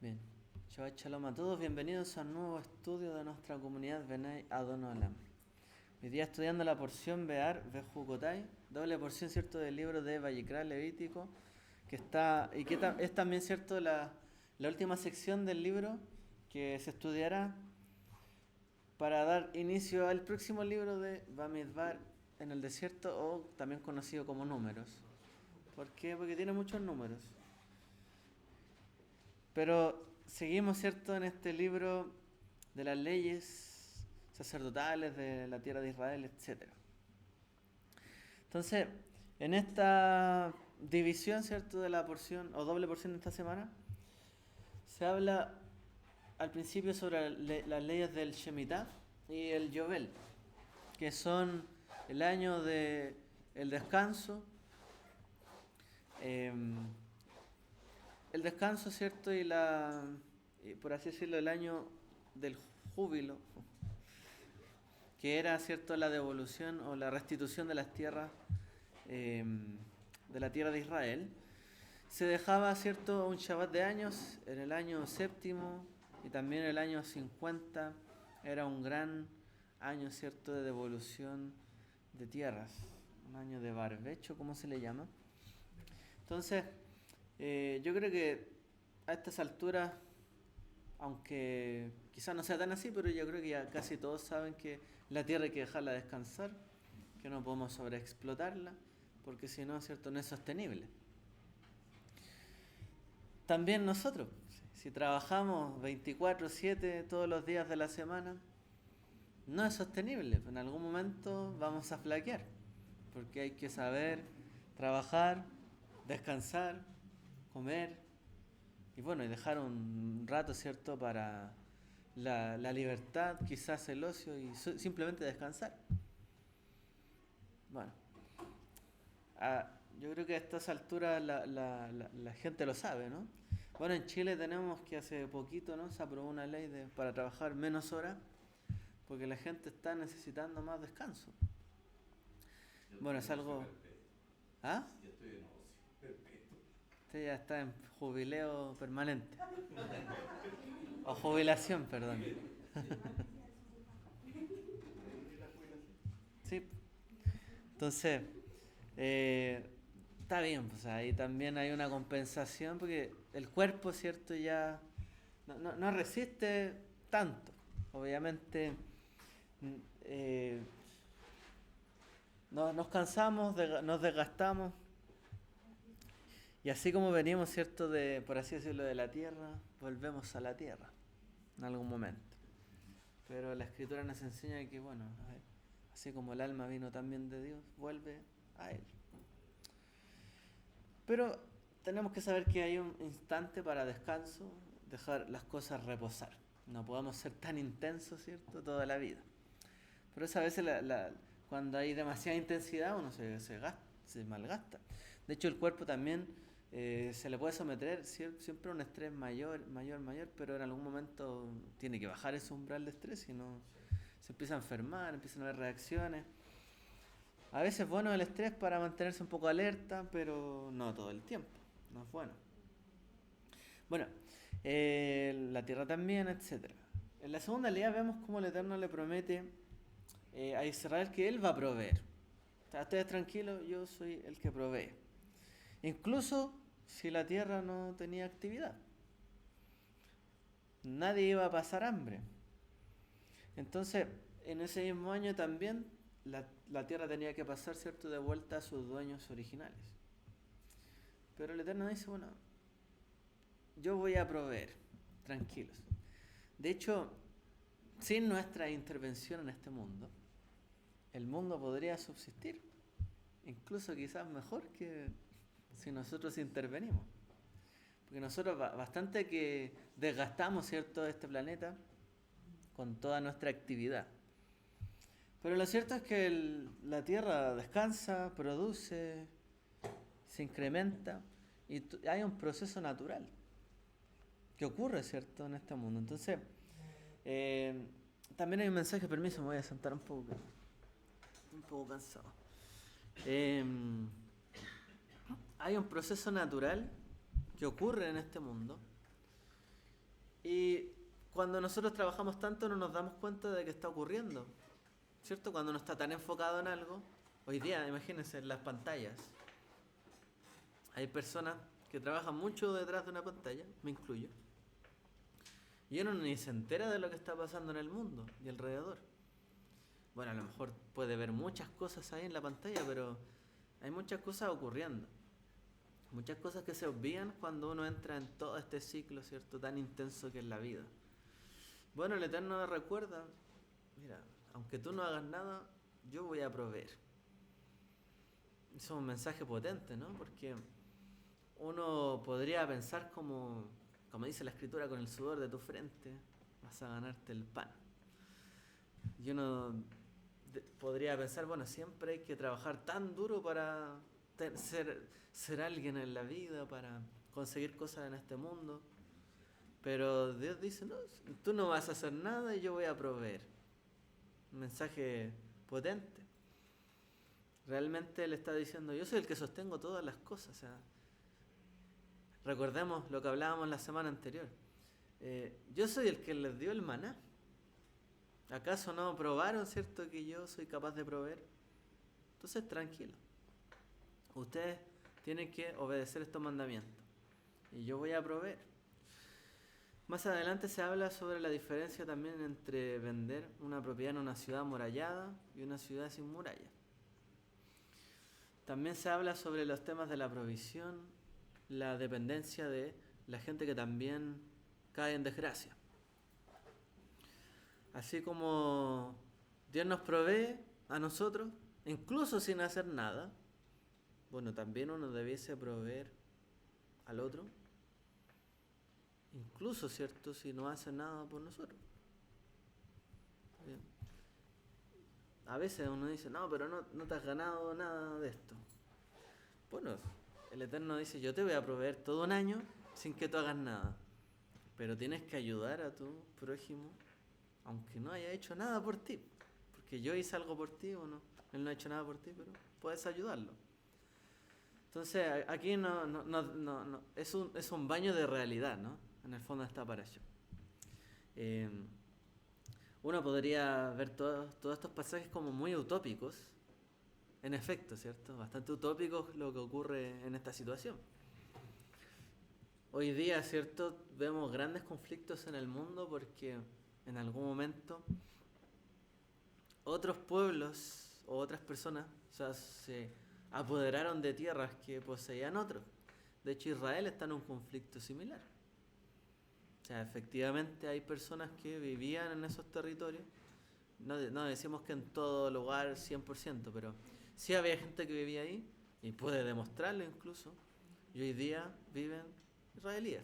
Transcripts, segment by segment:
Bien, Shabbat Shalom a todos, bienvenidos a un nuevo estudio de nuestra comunidad Benay Adon Olam. Hoy día estudiando la porción Be'ar Bejucotai, doble porción, cierto, del libro de Vayikra Levítico, que está, y que es también, cierto, la última sección del libro que se estudiará para dar inicio al próximo libro de Bamidbar en el desierto, o también conocido como Números. ¿Por qué? Porque tiene muchos números. Pero seguimos, ¿cierto?, en este libro de las leyes sacerdotales de la tierra de Israel, etcétera. Entonces, en esta división, ¿cierto?, de la porción o doble porción de esta semana, se habla al principio sobre las leyes del Shemitah y el Yobel, que son el año de el descanso, eh, ¿cierto? Y por así decirlo, el año del júbilo, que era, cierto, la devolución o la restitución de las tierras, de la tierra de Israel. Se dejaba, cierto, un Shabbat de años en el año séptimo y también el año 50. Era un gran año, cierto, de devolución de tierras, un año de barbecho, como se le llama. Entonces, yo creo que a estas alturas, aunque quizás no sea tan así, pero yo creo que ya casi todos saben que la tierra hay que dejarla descansar, que no podemos sobreexplotarla, porque si no, ¿cierto?, no es sostenible. También nosotros, si trabajamos 24/7 todos los días de la semana, no es sostenible. En algún momento vamos a flaquear, porque hay que saber trabajar, descansar, comer y bueno, y dejar un rato, ¿cierto?, para la libertad, quizás el ocio y simplemente descansar. Bueno, yo creo que a estas alturas la gente lo sabe, ¿no? Bueno, en Chile tenemos que hace poquito, ¿no?, se aprobó una ley para trabajar menos horas porque la gente está necesitando más descanso. Bueno, es algo... ¿Ah? Yo estoy en ocio perpetuo. Usted ya está en jubileo permanente. O jubilación, perdón. Sí. Entonces, está bien, pues ahí también hay una compensación porque el cuerpo, ¿cierto?, ya no resiste tanto. Obviamente, eh, nos cansamos, nos desgastamos. Y así como venimos, ¿cierto?, por así decirlo, de la tierra, volvemos a la tierra en algún momento. Pero la escritura nos enseña que, bueno, así como el alma vino también de Dios, vuelve a Él. Pero tenemos que saber que hay un instante para descanso, dejar las cosas reposar. No podemos ser tan intensos, ¿cierto?, toda la vida. Pero a veces cuando hay demasiada intensidad uno se malgasta. De hecho, el cuerpo también se le puede someter siempre a un estrés mayor, pero en algún momento tiene que bajar ese umbral de estrés, si no se empieza a enfermar, empiezan a haber reacciones. A veces es bueno el estrés para mantenerse un poco alerta, pero no todo el tiempo, no es bueno. Bueno, la tierra también, etcétera. En la segunda ley vemos cómo el Eterno le promete a Israel que Él va a proveer. O sea, ustedes tranquilos, yo soy el que provee. Incluso si la tierra no tenía actividad. Nadie iba a pasar hambre. Entonces, en ese mismo año también la tierra tenía que pasar, ¿cierto?, de vuelta a sus dueños originales. Pero el Eterno dice, bueno, yo voy a proveer, tranquilos. De hecho, sin nuestra intervención en este mundo, el mundo podría subsistir, incluso quizás mejor que si nosotros intervenimos. Porque nosotros bastante que desgastamos, ¿cierto?, este planeta con toda nuestra actividad. Pero lo cierto es que la Tierra descansa, produce, se incrementa y hay un proceso natural que ocurre, ¿cierto?, en este mundo. Entonces, también hay un mensaje, permiso, me voy a sentar un poco cansado. Hay un proceso natural que ocurre en este mundo Y cuando nosotros trabajamos tanto no nos damos cuenta de que está ocurriendo, ¿cierto? Cuando uno está tan enfocado en algo. Hoy día, imagínense, en las pantallas. Hay personas que trabajan mucho detrás de una pantalla, me incluyo. Y uno ni se entera de lo que está pasando en el mundo y alrededor. Bueno, a lo mejor puede ver muchas cosas ahí en la pantalla, pero hay muchas cosas ocurriendo. Muchas cosas que se obvian cuando uno entra en todo este ciclo, ¿cierto? Tan intenso que es la vida. Bueno, el Eterno recuerda, mira, aunque tú no hagas nada, yo voy a proveer. Es un mensaje potente, ¿no? Porque uno podría pensar como dice la Escritura, con el sudor de tu frente vas a ganarte el pan. Y uno podría pensar, bueno, siempre hay que trabajar tan duro para ser alguien en la vida, para conseguir cosas en este mundo. Pero Dios dice, no, tú no vas a hacer nada y yo voy a proveer. Un mensaje potente. Realmente Él está diciendo, yo soy el que sostengo todas las cosas. O sea, recordemos lo que hablábamos la semana anterior. Yo soy el que les dio el maná. ¿Acaso no probaron, cierto, que yo soy capaz de proveer? Entonces, tranquilo. Ustedes tienen que obedecer estos mandamientos. Y yo voy a proveer. Más adelante se habla sobre la diferencia también entre vender una propiedad en una ciudad amurallada y una ciudad sin muralla. También se habla sobre los temas de la provisión, la dependencia de la gente que también cae en desgracia. Así como Dios nos provee a nosotros, incluso sin hacer nada, bueno, también uno debiese proveer al otro, incluso, ¿cierto?, si no hace nada por nosotros. Bien. A veces uno dice, no, pero no te has ganado nada de esto. Bueno, el Eterno dice, yo te voy a proveer todo un año sin que tú hagas nada, pero tienes que ayudar a tu prójimo, aunque no haya hecho nada por ti, porque yo hice algo por ti o no, él no ha hecho nada por ti, pero puedes ayudarlo. Entonces aquí no es un baño de realidad, ¿no? En el fondo está para ello. Uno podría ver todos estos pasajes como muy utópicos, en efecto, ¿cierto? Bastante utópicos lo que ocurre en esta situación. Hoy día, ¿cierto?, vemos grandes conflictos en el mundo porque en algún momento otros pueblos o otras personas, o sea, se apoderaron de tierras que poseían otros. De hecho, Israel está en un conflicto similar. O sea, efectivamente hay personas que vivían en esos territorios. No decimos que en todo lugar 100%, pero sí había gente que vivía ahí y puede demostrarlo incluso. Y hoy día viven israelíes.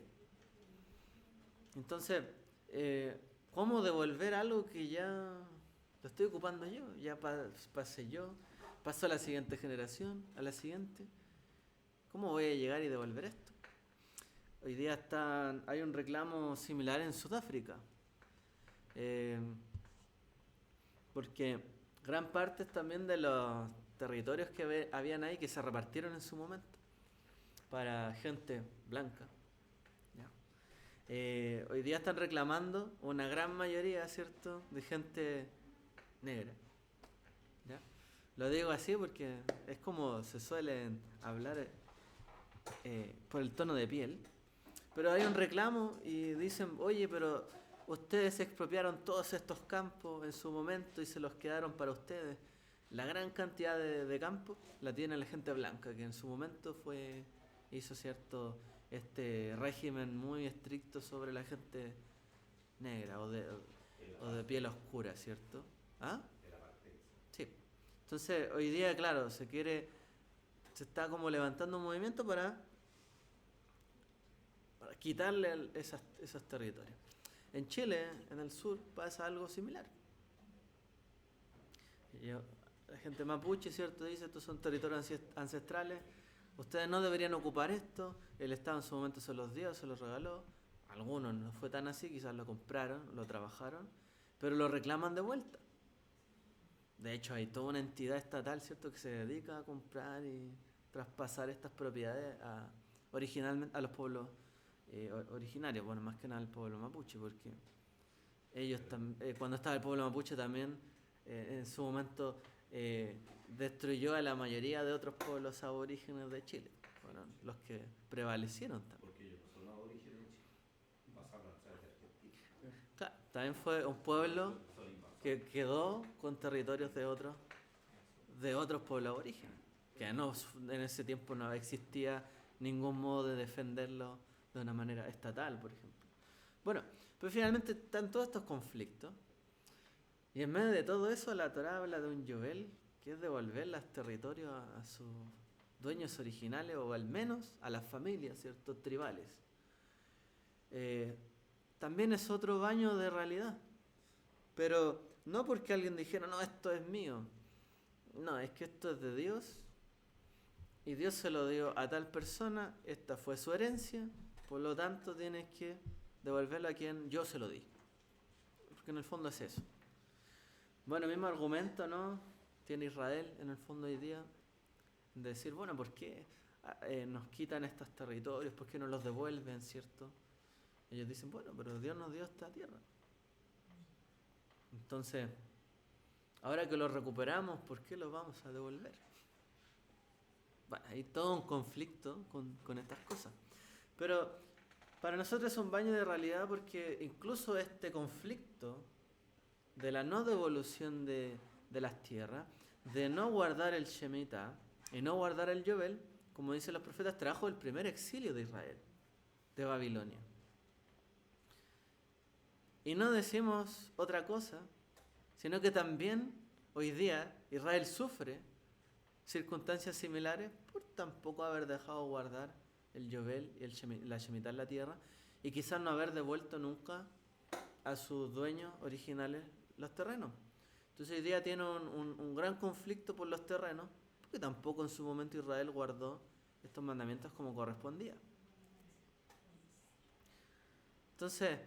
Entonces, ¿cómo devolver algo que ya lo estoy ocupando yo? Ya pasé yo, pasó a la siguiente generación, a la siguiente. ¿Cómo voy a llegar y devolver esto? Hoy día hay un reclamo similar en Sudáfrica. Porque gran parte también de los territorios que habían ahí que se repartieron en su momento para gente blanca. ¿Ya? Hoy día están reclamando una gran mayoría, ¿cierto?, de gente negra. ¿Ya? Lo digo así porque es como se suelen hablar por el tono de piel. Pero hay un reclamo y dicen, oye, pero ustedes expropiaron todos estos campos en su momento y se los quedaron para ustedes. La gran cantidad de campos la tiene la gente blanca, que en su momento hizo cierto este régimen muy estricto sobre la gente negra o de piel oscura, ¿cierto? ¿Ah? Sí. Entonces, hoy día, claro, se está como levantando un movimiento para quitarle esos territorios. En Chile, en el sur, pasa algo similar. La gente mapuche, ¿cierto?, dice, estos son territorios ancestrales, ustedes no deberían ocupar esto, el Estado en su momento se los dio, se los regaló, algunos no fue tan así, quizás lo compraron, lo trabajaron, pero lo reclaman de vuelta. De hecho, hay toda una entidad estatal, ¿cierto?, que se dedica a comprar y traspasar estas propiedades originalmente a los pueblos originarios, bueno, más que nada el pueblo mapuche, porque ellos cuando estaba el pueblo mapuche también en su momento destruyó a la mayoría de otros pueblos aborígenes de Chile, fueron los que prevalecieron también. Porque ellos no son los orígenes de Chile. Pasaron a través de Argentina. Claro, también fue un pueblo Son invasores. que quedó con territorios de otros pueblos aborígenes, que no, en ese tiempo no existía ningún modo de defenderlo de una manera estatal, por ejemplo. Bueno, pero finalmente están todos estos conflictos, y en medio de todo eso la Torá habla de un Yovel, que es devolver los territorios a sus dueños originales, o al menos a las familias, ¿cierto?, tribales. También es otro baño de realidad, pero no porque alguien dijera, no, esto es mío. No, es que esto es de Dios, y Dios se lo dio a tal persona, esta fue su herencia, por lo tanto tienes que devolverlo a quien yo se lo di. Porque en el fondo es eso. Bueno, el mismo argumento, ¿no?, tiene Israel en el fondo hoy día, de decir, bueno, ¿por qué nos quitan estos territorios? ¿Por qué no los devuelven, cierto? Ellos dicen, bueno, pero Dios nos dio esta tierra. Entonces, ahora que los recuperamos, ¿por qué los vamos a devolver? Bueno, hay todo un conflicto con estas cosas. Pero para nosotros es un baño de realidad, porque incluso este conflicto de la no devolución de las tierras, de no guardar el Shemitah y no guardar el Yovel, como dicen los profetas, trajo el primer exilio de Israel, de Babilonia. Y no decimos otra cosa, sino que también hoy día Israel sufre circunstancias similares por tampoco haber dejado guardar el Yovel y la Shemitah en la tierra, y quizás no haber devuelto nunca a sus dueños originales los terrenos. Entonces hoy día tiene un gran conflicto por los terrenos, porque tampoco en su momento Israel guardó estos mandamientos como correspondía. Entonces,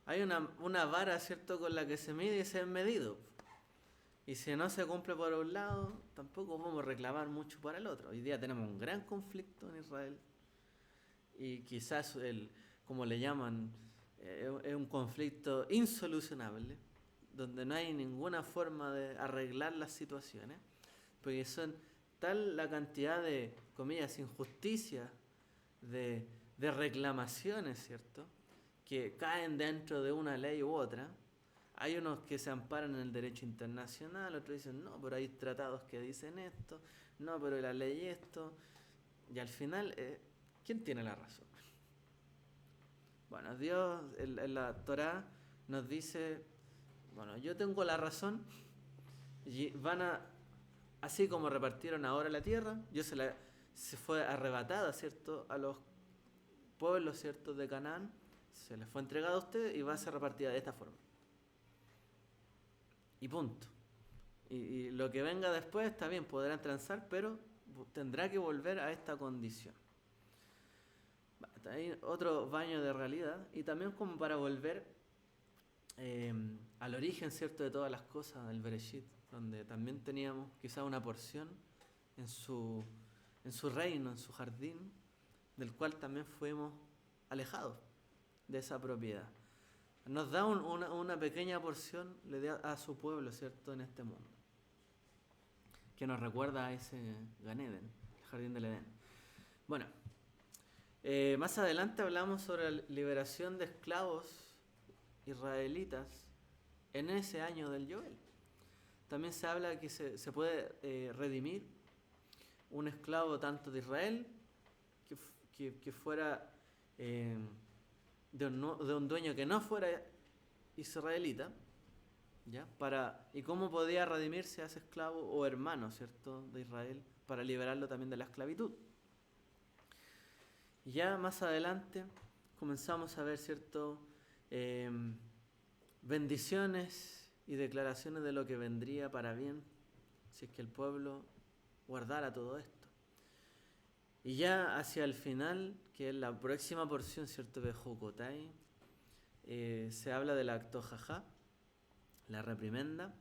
hay una vara, ¿cierto?, con la que se mide y se es medido. Y si no se cumple por un lado, tampoco podemos reclamar mucho para el otro. Hoy día tenemos un gran conflicto en Israel, y quizás como le llaman, es un conflicto insolucionable, donde no hay ninguna forma de arreglar las situaciones, porque son tal la cantidad de, comillas, injusticias, de reclamaciones, ¿cierto?, que caen dentro de una ley u otra. Hay unos que se amparan en el derecho internacional, otros dicen, no, pero hay tratados que dicen esto, no, pero la ley esto, y al final, ¿quién tiene la razón? Bueno, Dios en la Torá nos dice, bueno, yo tengo la razón, y así como repartieron ahora la tierra, se fue arrebatada, ¿cierto?, a los pueblos, ¿cierto?, de Canaán, se les fue entregada a ustedes y va a ser repartida de esta forma. Y punto. Y lo que venga después está bien, podrán transar, pero tendrá que volver a esta condición. Hay otro baño de realidad, y también como para volver al origen, ¿cierto?, de todas las cosas, del Bereshit, donde también teníamos quizá una porción en su reino, en su jardín, del cual también fuimos alejados de esa propiedad. Nos da una pequeña porción, le da a su pueblo, ¿cierto?, en este mundo, que nos recuerda a ese Gan Eden, el jardín del Edén. Bueno, más adelante hablamos sobre la liberación de esclavos israelitas en ese año del Yovel. También se habla que se puede redimir un esclavo tanto de Israel, que fuera de un dueño que no fuera israelita, ¿ya? ¿Y cómo podía redimirse a ese esclavo o hermano, ¿cierto?, de Israel, para liberarlo también de la esclavitud? Y ya más adelante comenzamos a ver, ¿cierto?, bendiciones y declaraciones de lo que vendría para bien si es que el pueblo guardara todo esto. Y ya hacia el final, que es la próxima porción, ¿cierto?, de Jocotai, se habla del acto jajá, la reprimenda,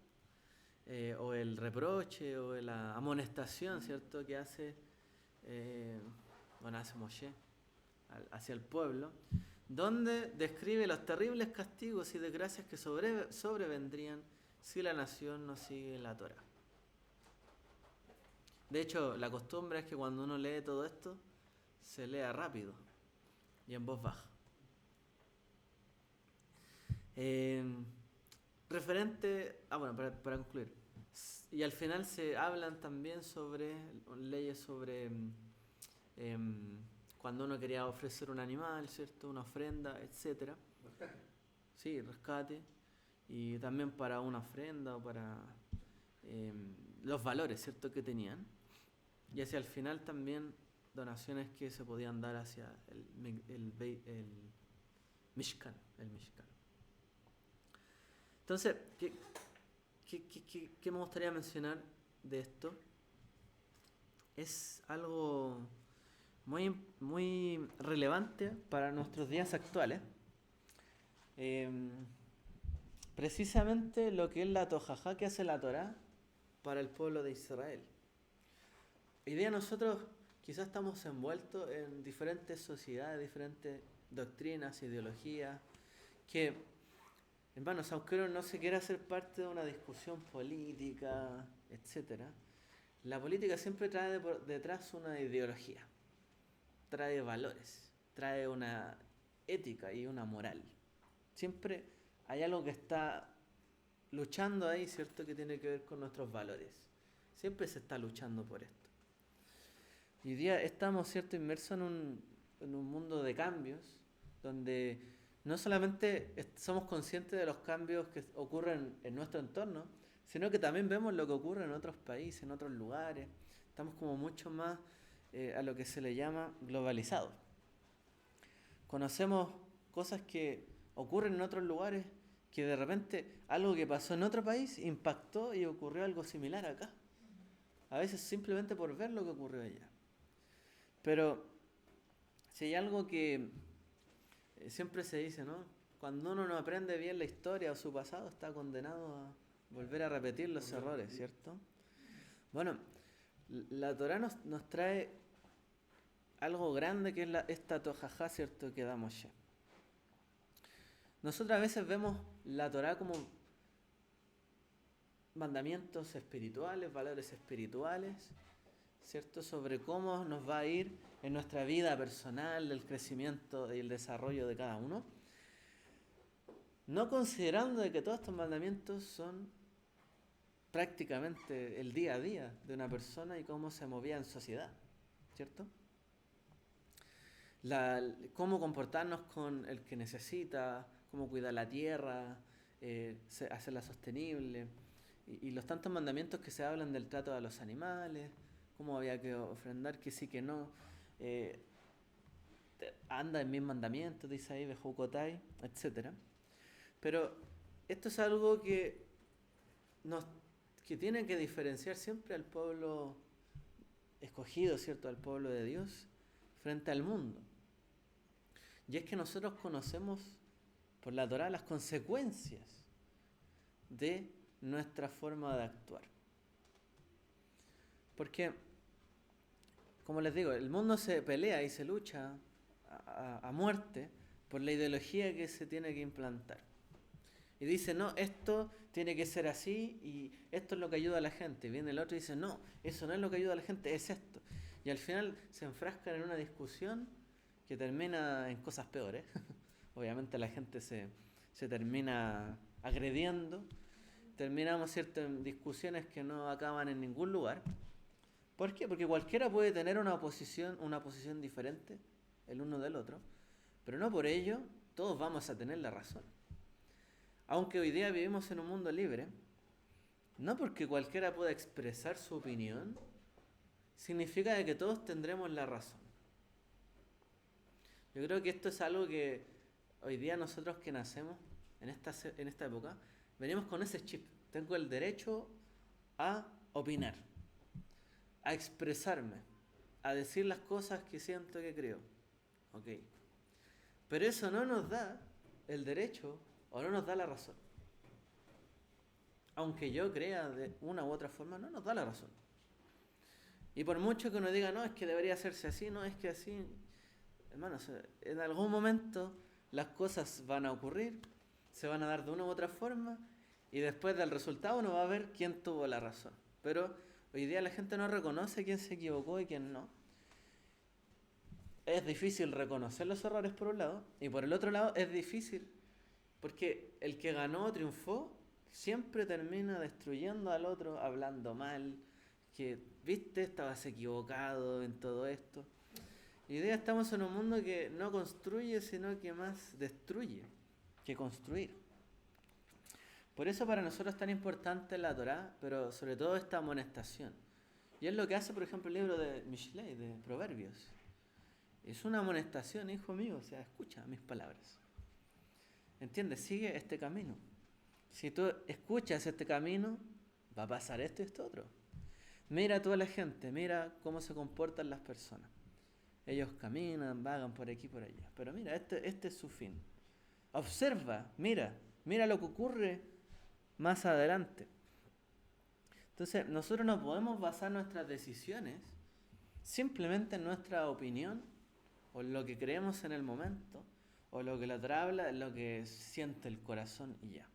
o el reproche, o la amonestación, ¿cierto?, que hace Moshe hacia el pueblo, donde describe los terribles castigos y desgracias que sobrevendrían si la nación no sigue la Torá. De hecho, la costumbre es que cuando uno lee todo esto, se lea rápido y en voz baja. Para concluir, y al final se hablan también sobre leyes sobre cuando uno quería ofrecer un animal, ¿cierto? Una ofrenda, etcétera. Rescate. Sí, rescate. Y también para una ofrenda o para los valores, ¿cierto? Que tenían. Y hacia el final también donaciones que se podían dar hacia el Mishkan. Entonces, ¿qué me gustaría mencionar de esto? Es algo muy, muy relevante para nuestros días actuales. Precisamente lo que es la tojajá que hace la Torá para el pueblo de Israel. Hoy día nosotros quizás estamos envueltos en diferentes sociedades, diferentes doctrinas, ideologías, que, hermanos, aunque uno no se quiera hacer parte de una discusión política, etc., la política siempre trae detrás una ideología, trae valores, trae una ética y una moral. Siempre hay algo que está luchando ahí, ¿cierto?, que tiene que ver con nuestros valores. Siempre se está luchando por esto. Hoy día estamos, ¿cierto?, inmersos en un mundo de cambios, donde no solamente somos conscientes de los cambios que ocurren en nuestro entorno, sino que también vemos lo que ocurre en otros países, en otros lugares. Estamos como mucho más a lo que se le llama globalizado. Conocemos cosas que ocurren en otros lugares, que de repente algo que pasó en otro país impactó y ocurrió algo similar acá. A veces simplemente por ver lo que ocurrió allá. Pero si hay algo que siempre se dice, ¿no? Cuando uno no aprende bien la historia o su pasado, está condenado a volver a repetir los errores, ¿cierto? Bueno, la Torá nos trae algo grande que es esta tojajá, ¿cierto?, que da Moshe. Nosotros a veces vemos la Torá como mandamientos espirituales, valores espirituales, ¿cierto?, sobre cómo nos va a ir en nuestra vida personal, el crecimiento y el desarrollo de cada uno, no considerando de que todos estos mandamientos son prácticamente el día a día de una persona y cómo se movía en sociedad, ¿cierto? Cómo comportarnos con el que necesita, cómo cuidar la tierra, hacerla sostenible, y los tantos mandamientos que se hablan del trato a los animales, cómo había que ofrendar, que sí, que no, anda en mis mandamientos, dice ahí, Bejucotai, etc. Pero esto es algo que tiene que diferenciar siempre al pueblo escogido, ¿cierto?, al pueblo de Dios, frente al mundo. Y es que nosotros conocemos por la Torá las consecuencias de nuestra forma de actuar. Porque, como les digo, el mundo se pelea y se lucha a muerte por la ideología que se tiene que implantar. Y dice, no, esto tiene que ser así y esto es lo que ayuda a la gente. Y viene el otro y dice, no, eso no es lo que ayuda a la gente, es esto. Y al final se enfrascan en una discusión que termina en cosas peores. Obviamente la gente se termina agrediendo. Terminamos, ¿cierto?, en discusiones que no acaban en ningún lugar. ¿Por qué? Porque cualquiera puede tener una posición diferente el uno del otro, pero no por ello todos vamos a tener la razón. Aunque hoy día vivimos en un mundo libre, no porque cualquiera pueda expresar su opinión, significa que todos tendremos la razón. Yo creo que esto es algo que hoy día nosotros que nacemos en esta época, venimos con ese chip. Tengo el derecho a opinar, a expresarme, a decir las cosas que siento que creo. Ok. Pero eso no nos da el derecho o no nos da la razón. Aunque yo crea de una u otra forma, no nos da la razón. Y por mucho que uno diga, no, es que debería hacerse así, no, es que así, hermano, en algún momento las cosas van a ocurrir, se van a dar de una u otra forma, y después del resultado uno va a ver quién tuvo la razón. Pero hoy día la gente no reconoce quién se equivocó y quién no. Es difícil reconocer los errores por un lado, y por el otro lado es difícil porque el que ganó o triunfó siempre termina destruyendo al otro, hablando mal, que, viste, estabas equivocado en todo esto. Y hoy día estamos en un mundo que no construye, sino que más destruye que construir. Por eso para nosotros es tan importante la Torá, pero sobre todo esta amonestación. Y es lo que hace, por ejemplo, el libro de Mishlei, de Proverbios. Es una amonestación, hijo mío, o sea, escucha mis palabras. ¿Entiendes? Sigue este camino. Si tú escuchas este camino, va a pasar esto y esto otro. Mira a toda la gente, mira cómo se comportan las personas. Ellos caminan, vagan por aquí y por allá. Pero mira, este es su fin. Observa, mira lo que ocurre más adelante. Entonces, nosotros no podemos basar nuestras decisiones simplemente en nuestra opinión o en lo que creemos en el momento o lo que la otra habla, en lo que siente el corazón y ya.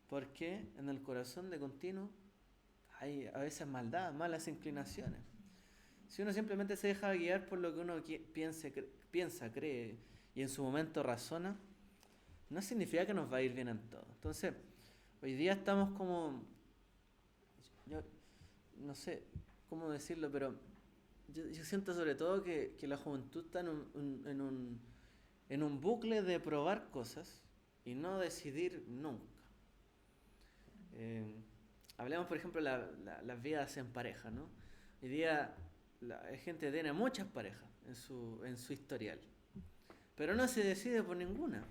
Porque en el corazón de continuo hay a veces maldad, malas inclinaciones. Si uno simplemente se deja guiar por lo que uno piensa, cree y en su momento razona, no significa que nos va a ir bien en todo. Entonces, hoy día estamos como, yo no sé cómo decirlo, pero yo siento sobre todo que la juventud está en un bucle de probar cosas y no decidir nunca. Hablemos, por ejemplo, las vidas en pareja, ¿no? Hoy día la gente tiene muchas parejas en su historial, pero no se decide por ninguna.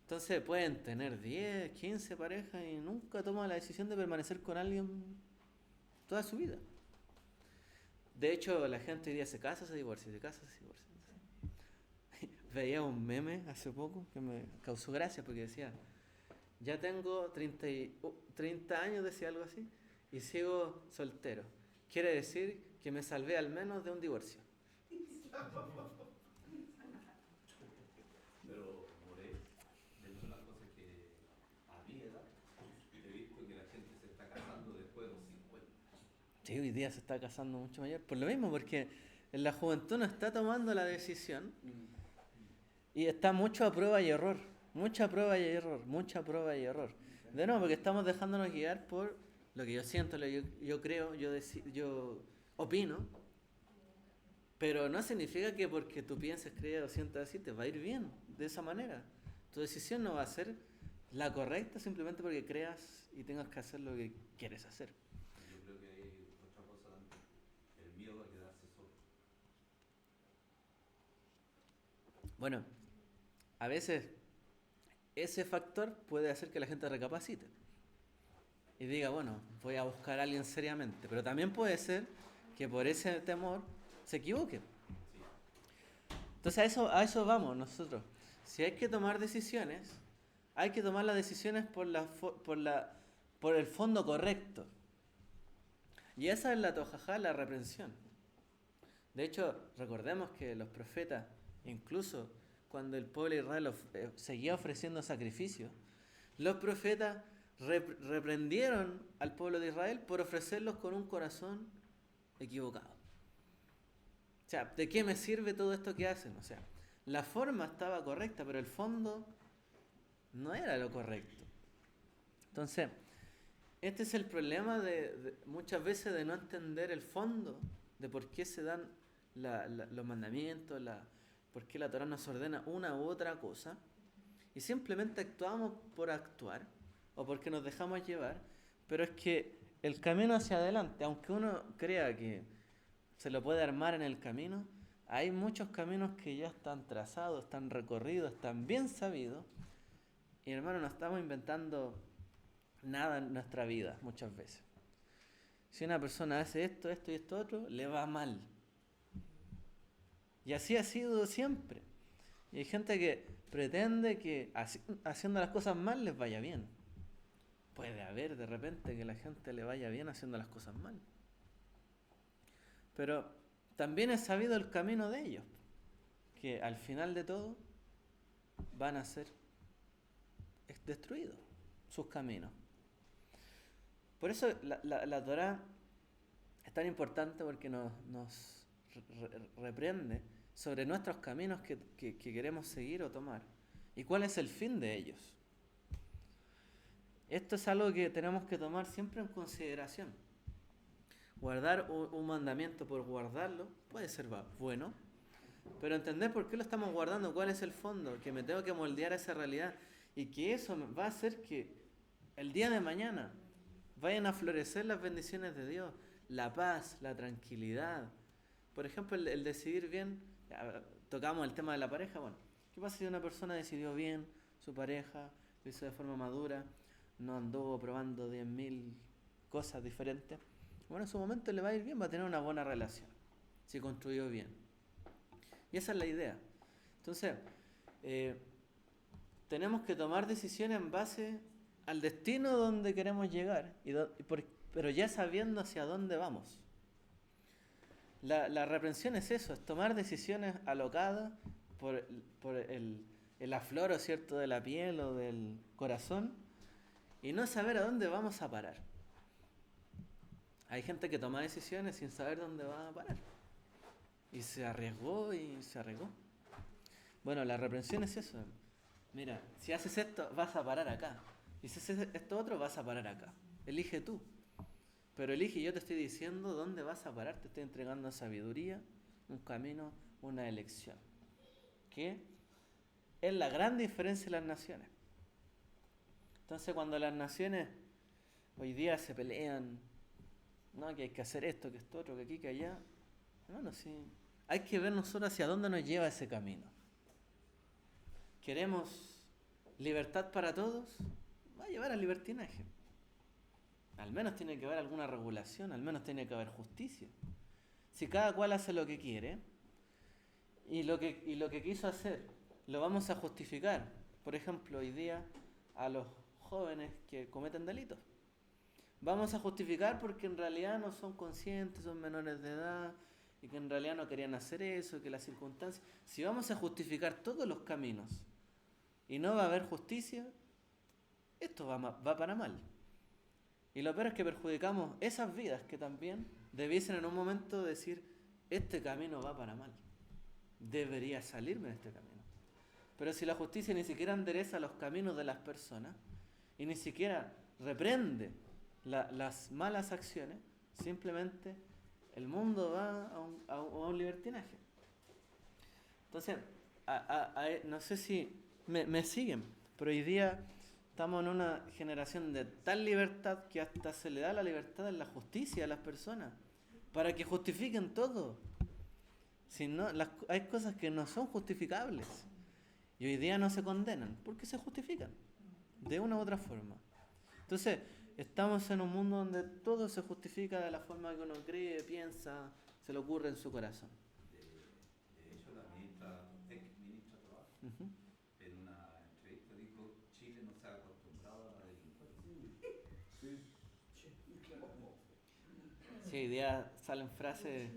Entonces pueden tener 10, 15 parejas y nunca toman la decisión de permanecer con alguien toda su vida. De hecho, la gente hoy día se casa, se divorcia, se casa, se divorcia. Veía un meme hace poco que me causó gracia porque decía, ya tengo 30 años, decía algo así, y sigo soltero. Quiere decir que me salvé al menos de un divorcio. Pero, Moré, dentro de las cosas que a mi edad he visto que la gente se está casando después de los 50. Sí, hoy día se está casando mucho mayor. Por lo mismo, porque en la juventud no está tomando la decisión y está mucho a prueba y error. Mucha prueba y error, mucha prueba y error. De nuevo, porque estamos dejándonos guiar por lo que yo siento, lo que yo creo, yo opino. Pero no significa que porque tú pienses, creas o sientas así, te va a ir bien de esa manera. Tu decisión no va a ser la correcta simplemente porque creas y tengas que hacer lo que quieres hacer. Yo creo que hay otra cosa también, el miedo a quedarse solo. Bueno, a veces ese factor puede hacer que la gente recapacite y diga, bueno, voy a buscar a alguien seriamente. Pero también puede ser que por ese temor se equivoque. Entonces a eso vamos nosotros. Si hay que tomar decisiones, hay que tomar las decisiones por el fondo correcto. Y esa es la tojajá, la reprensión. De hecho, recordemos que los profetas, incluso cuando el pueblo de Israel seguía ofreciendo sacrificios, los profetas reprendieron al pueblo de Israel por ofrecerlos con un corazón equivocado. O sea, ¿de qué me sirve todo esto que hacen? O sea, la forma estaba correcta, pero el fondo no era lo correcto. Entonces, este es el problema muchas veces de no entender el fondo de por qué se dan los mandamientos, por qué la Torá nos ordena una u otra cosa, y simplemente actuamos por actuar o porque nos dejamos llevar, pero es que el camino hacia adelante, aunque uno crea que se lo puede armar en el camino, hay muchos caminos que ya están trazados, están recorridos, están bien sabidos, y hermano, no estamos inventando nada en nuestra vida muchas veces. Si una persona hace esto y esto otro, le va mal. Y así ha sido siempre. Y hay gente que pretende que haciendo las cosas mal les vaya bien. Puede haber de repente que la gente le vaya bien haciendo las cosas mal. Pero también es sabido el camino de ellos, que al final de todo van a ser destruidos sus caminos. Por eso la Torá es tan importante, porque nos reprende sobre nuestros caminos que queremos seguir o tomar y cuál es el fin de ellos. Esto es algo que tenemos que tomar siempre en consideración. Guardar un mandamiento por guardarlo puede ser bueno, pero entender por qué lo estamos guardando, cuál es el fondo, que me tengo que moldear a esa realidad y que eso va a hacer que el día de mañana vayan a florecer las bendiciones de Dios, la paz, la tranquilidad. Por ejemplo, el decidir bien, tocamos el tema de la pareja. Bueno, ¿qué pasa si una persona decidió bien su pareja, lo hizo de forma madura, no anduvo probando 10.000 cosas diferentes? Bueno, en su momento le va a ir bien, va a tener una buena relación, si construyó bien. Y esa es la idea. Entonces, tenemos que tomar decisiones en base al destino donde queremos llegar, pero ya sabiendo hacia dónde vamos. La reprensión es eso, es tomar decisiones alocadas por el afloro, ¿cierto?, de la piel o del corazón, y no saber a dónde vamos a parar. Hay gente que toma decisiones sin saber dónde va a parar. Y se arriesgó y se arriesgó. Bueno, la reprensión es eso. Mira, si haces esto, vas a parar acá. Y si haces esto otro, vas a parar acá. Elige tú. Pero elige, yo te estoy diciendo dónde vas a parar. Te estoy entregando sabiduría, un camino, una elección. Que es la gran diferencia de las naciones. Entonces, cuando las naciones hoy día se pelean, no, que hay que hacer esto, que esto otro, que aquí, que allá. Bueno, sí. Hay que ver nosotros hacia dónde nos lleva ese camino. ¿Queremos libertad para todos? Va a llevar al libertinaje. Al menos tiene que haber alguna regulación, al menos tiene que haber justicia. Si cada cual hace lo que quiere y lo que quiso hacer lo vamos a justificar, por ejemplo, hoy día a los jóvenes que cometen delitos. Vamos a justificar porque en realidad no son conscientes, son menores de edad y que en realidad no querían hacer eso, que las circunstancias... Si vamos a justificar todos los caminos y no va a haber justicia, esto va para mal. Y lo peor es que perjudicamos esas vidas que también debiesen en un momento decir, este camino va para mal, debería salirme de este camino. Pero si la justicia ni siquiera endereza los caminos de las personas y ni siquiera reprende las malas acciones, simplemente el mundo va a un libertinaje. Entonces, no sé si me siguen, pero hoy día estamos en una generación de tal libertad que hasta se le da la libertad en la justicia a las personas para que justifiquen todo. Si no, hay cosas que no son justificables y hoy día no se condenan porque se justifican de una u otra forma. Entonces, estamos en un mundo donde todo se justifica de la forma que uno cree, piensa, se le ocurre en su corazón. De hecho, la ex ministra de Trabajo, en una entrevista dijo, Chile no se ha acostumbrado a la delincuencia. Sí, hoy día salen frases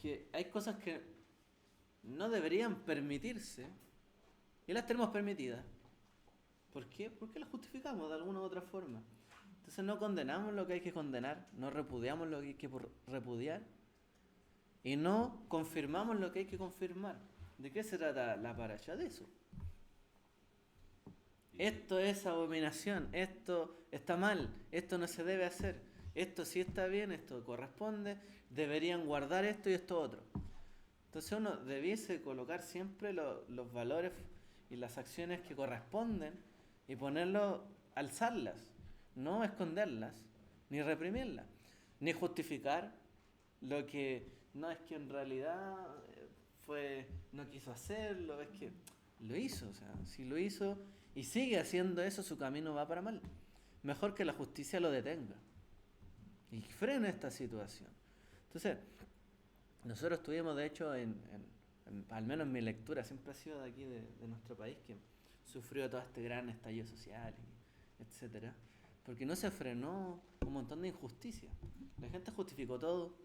que hay cosas que no deberían permitirse y las tenemos permitidas. ¿Por qué? Porque las justificamos de alguna u otra forma. Entonces no condenamos lo que hay que condenar, no repudiamos lo que hay que repudiar y no confirmamos lo que hay que confirmar. ¿De qué se trata la parasha? De eso. Esto es abominación, esto está mal, esto no se debe hacer, esto sí está bien, esto corresponde, deberían guardar esto y esto otro. Entonces uno debiese colocar siempre los valores y las acciones que corresponden y ponerlo, alzarlas, no esconderlas, ni reprimirlas, ni justificar lo que no es que en realidad no quiso hacerlo, es que lo hizo, o sea, si lo hizo y sigue haciendo eso, su camino va para mal. Mejor que la justicia lo detenga y frene esta situación. Entonces, nosotros tuvimos, de hecho, al menos en mi lectura, siempre ha sido de aquí, de nuestro país, que sufrió todo este gran estallido social, etcétera, porque no se frenó un montón de injusticias. La gente justificó todo,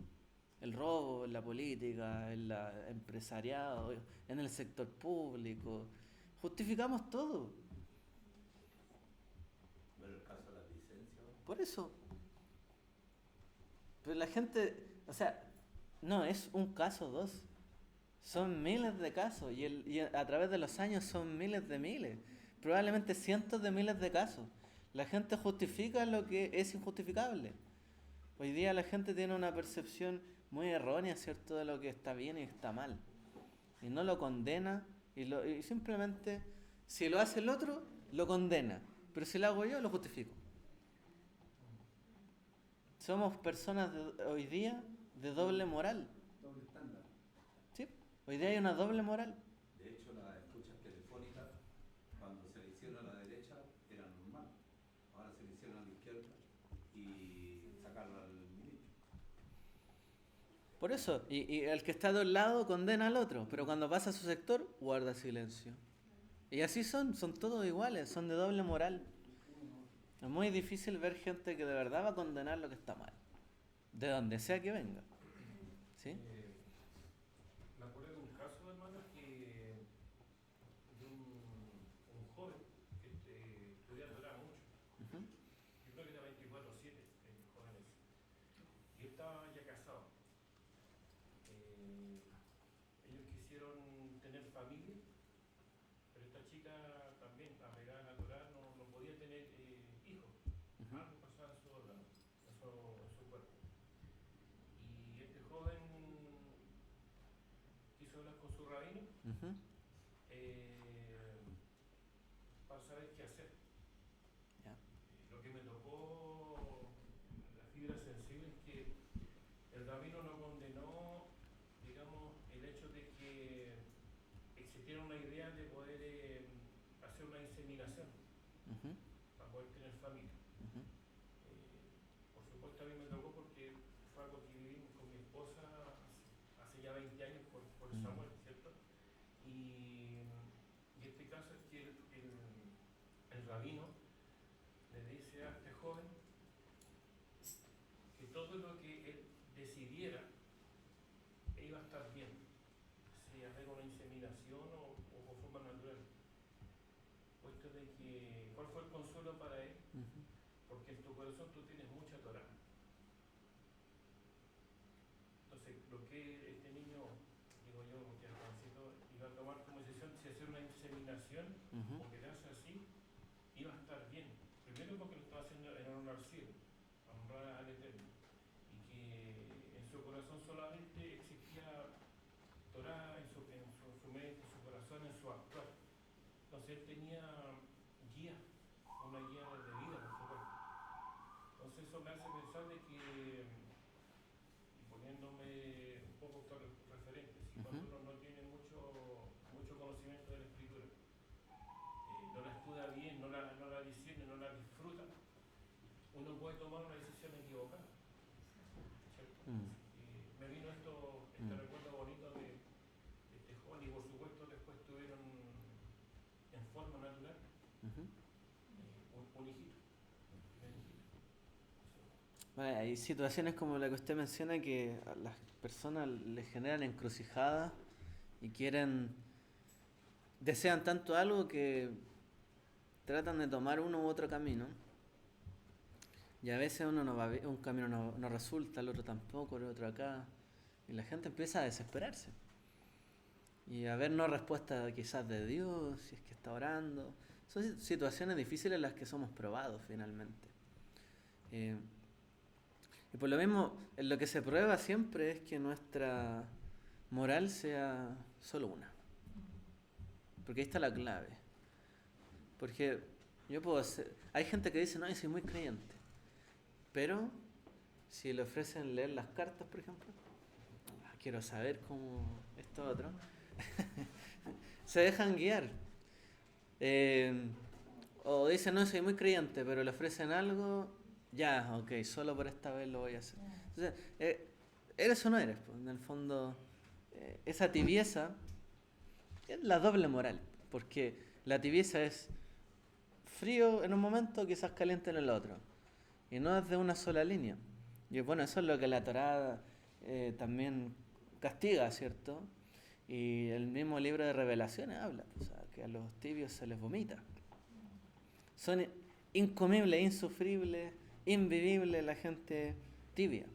el robo en la política, en el empresariado, en el sector público. Justificamos todo. Pero el caso de las licencias. Por eso. Pero la gente, o sea, no es un caso, dos. Son miles de casos y a través de los años son miles de miles. Probablemente cientos de miles de casos. La gente justifica lo que es injustificable. Hoy día la gente tiene una percepción muy errónea, ¿cierto?, de lo que está bien y está mal. Y no lo condena y simplemente, si lo hace el otro, lo condena. Pero si lo hago yo, lo justifico. Somos personas hoy día de doble moral. Doble estándar. ¿Sí? Hoy día hay una doble moral. De hecho, las escuchas telefónicas, cuando se le hicieron a la derecha, eran normal. Ahora se le hicieron a la izquierda y sacarlo al ministro. Por eso, y el que está de un lado condena al otro, pero cuando pasa a su sector, guarda silencio. Y así son todos iguales, son de doble moral. Es muy difícil ver gente que de verdad va a condenar lo que está mal, de donde sea que venga. ¿Sí? Me acuerdo de un caso, hermano, que de un joven que estudia Torah mucho. Uh-huh. Yo creo que era 24/7, el joven ese. Y él estaba ya casado. Ellos quisieron tener familia, pero esta chica también, apegada a la Torah, no podía tener hijos. Uh-huh. Algo pasaba en su órgano, en su cuerpo. Y este joven quiso hablar con su rabino Uh-huh. para saber qué hacer. Yeah. Lo que me tocó la fibra sensible es que el rabino no condenó, digamos, el hecho de que existiera una idea de poder hacer una inseminación Uh-huh. para poder tener familia. Uh-huh. Por supuesto a mí me tocó porque fue algo que viví con mi esposa hace ya 20 años por Samuel, ¿cierto? Y este caso es que el rabino le dice a este joven que todo lo que él decidiera iba a estar bien, si hacer una inseminación o por forma natural. Puesto de que, ¿cuál fue el consuelo para él? Uh-huh. Porque en tu corazón tú tienes mucha Torah. Entonces, lo que este niño, digo yo, que al jovencito iba a tomar como decisión si hacer una inseminación Uh-huh. o quedarse así, iba a estar bien. Primero porque lo estaba haciendo en honor al cielo, a honrar al Eterno. Y que en su corazón solamente existía Torah, en su mente, en su corazón, en su actuar. Entonces él tenía guía, una guía de vida, por supuesto. Entonces eso me hace pensar de que, y poniéndome un poco referente, si cuando Uh-huh. uno no tiene mucho conocimiento de la escritura, no la estudia bien, no la discierne, no la disfruta, uno puede tomar una decisión equivocada, ¿cierto? Me vino este recuerdo bonito de este joven y por supuesto después tuvieron en forma natural Uh-huh. un hijito, un hijito. Bueno, hay situaciones como la que usted menciona que a las personas les generan encrucijadas y desean tanto algo que tratan de tomar uno u otro camino. Y a veces uno no va bien, un camino no resulta, el otro tampoco, el otro acá. Y la gente empieza a desesperarse. Y a ver no respuesta quizás de Dios, si es que está orando. Son situaciones difíciles en las que somos probados finalmente. Y por lo mismo, en lo que se prueba siempre es que nuestra moral sea solo una. Porque ahí está la clave. Porque hay gente que dice, no, yo soy muy creyente. Pero si le ofrecen leer las cartas, por ejemplo, quiero saber cómo esto otro, se dejan guiar. O dicen, no, soy muy creyente, pero le ofrecen algo, ya, ok, solo por esta vez lo voy a hacer. Entonces, ¿eres o no eres? Pues, en el fondo, esa tibieza es la doble moral, porque la tibieza es frío en un momento, quizás caliente en el otro, y no es de una sola línea. Y bueno, eso es lo que la Torá también castiga, ¿cierto? Y el mismo libro de Revelaciones habla, o sea, que a los tibios se les vomita. Son incomibles, insufribles, invivibles la gente tibia.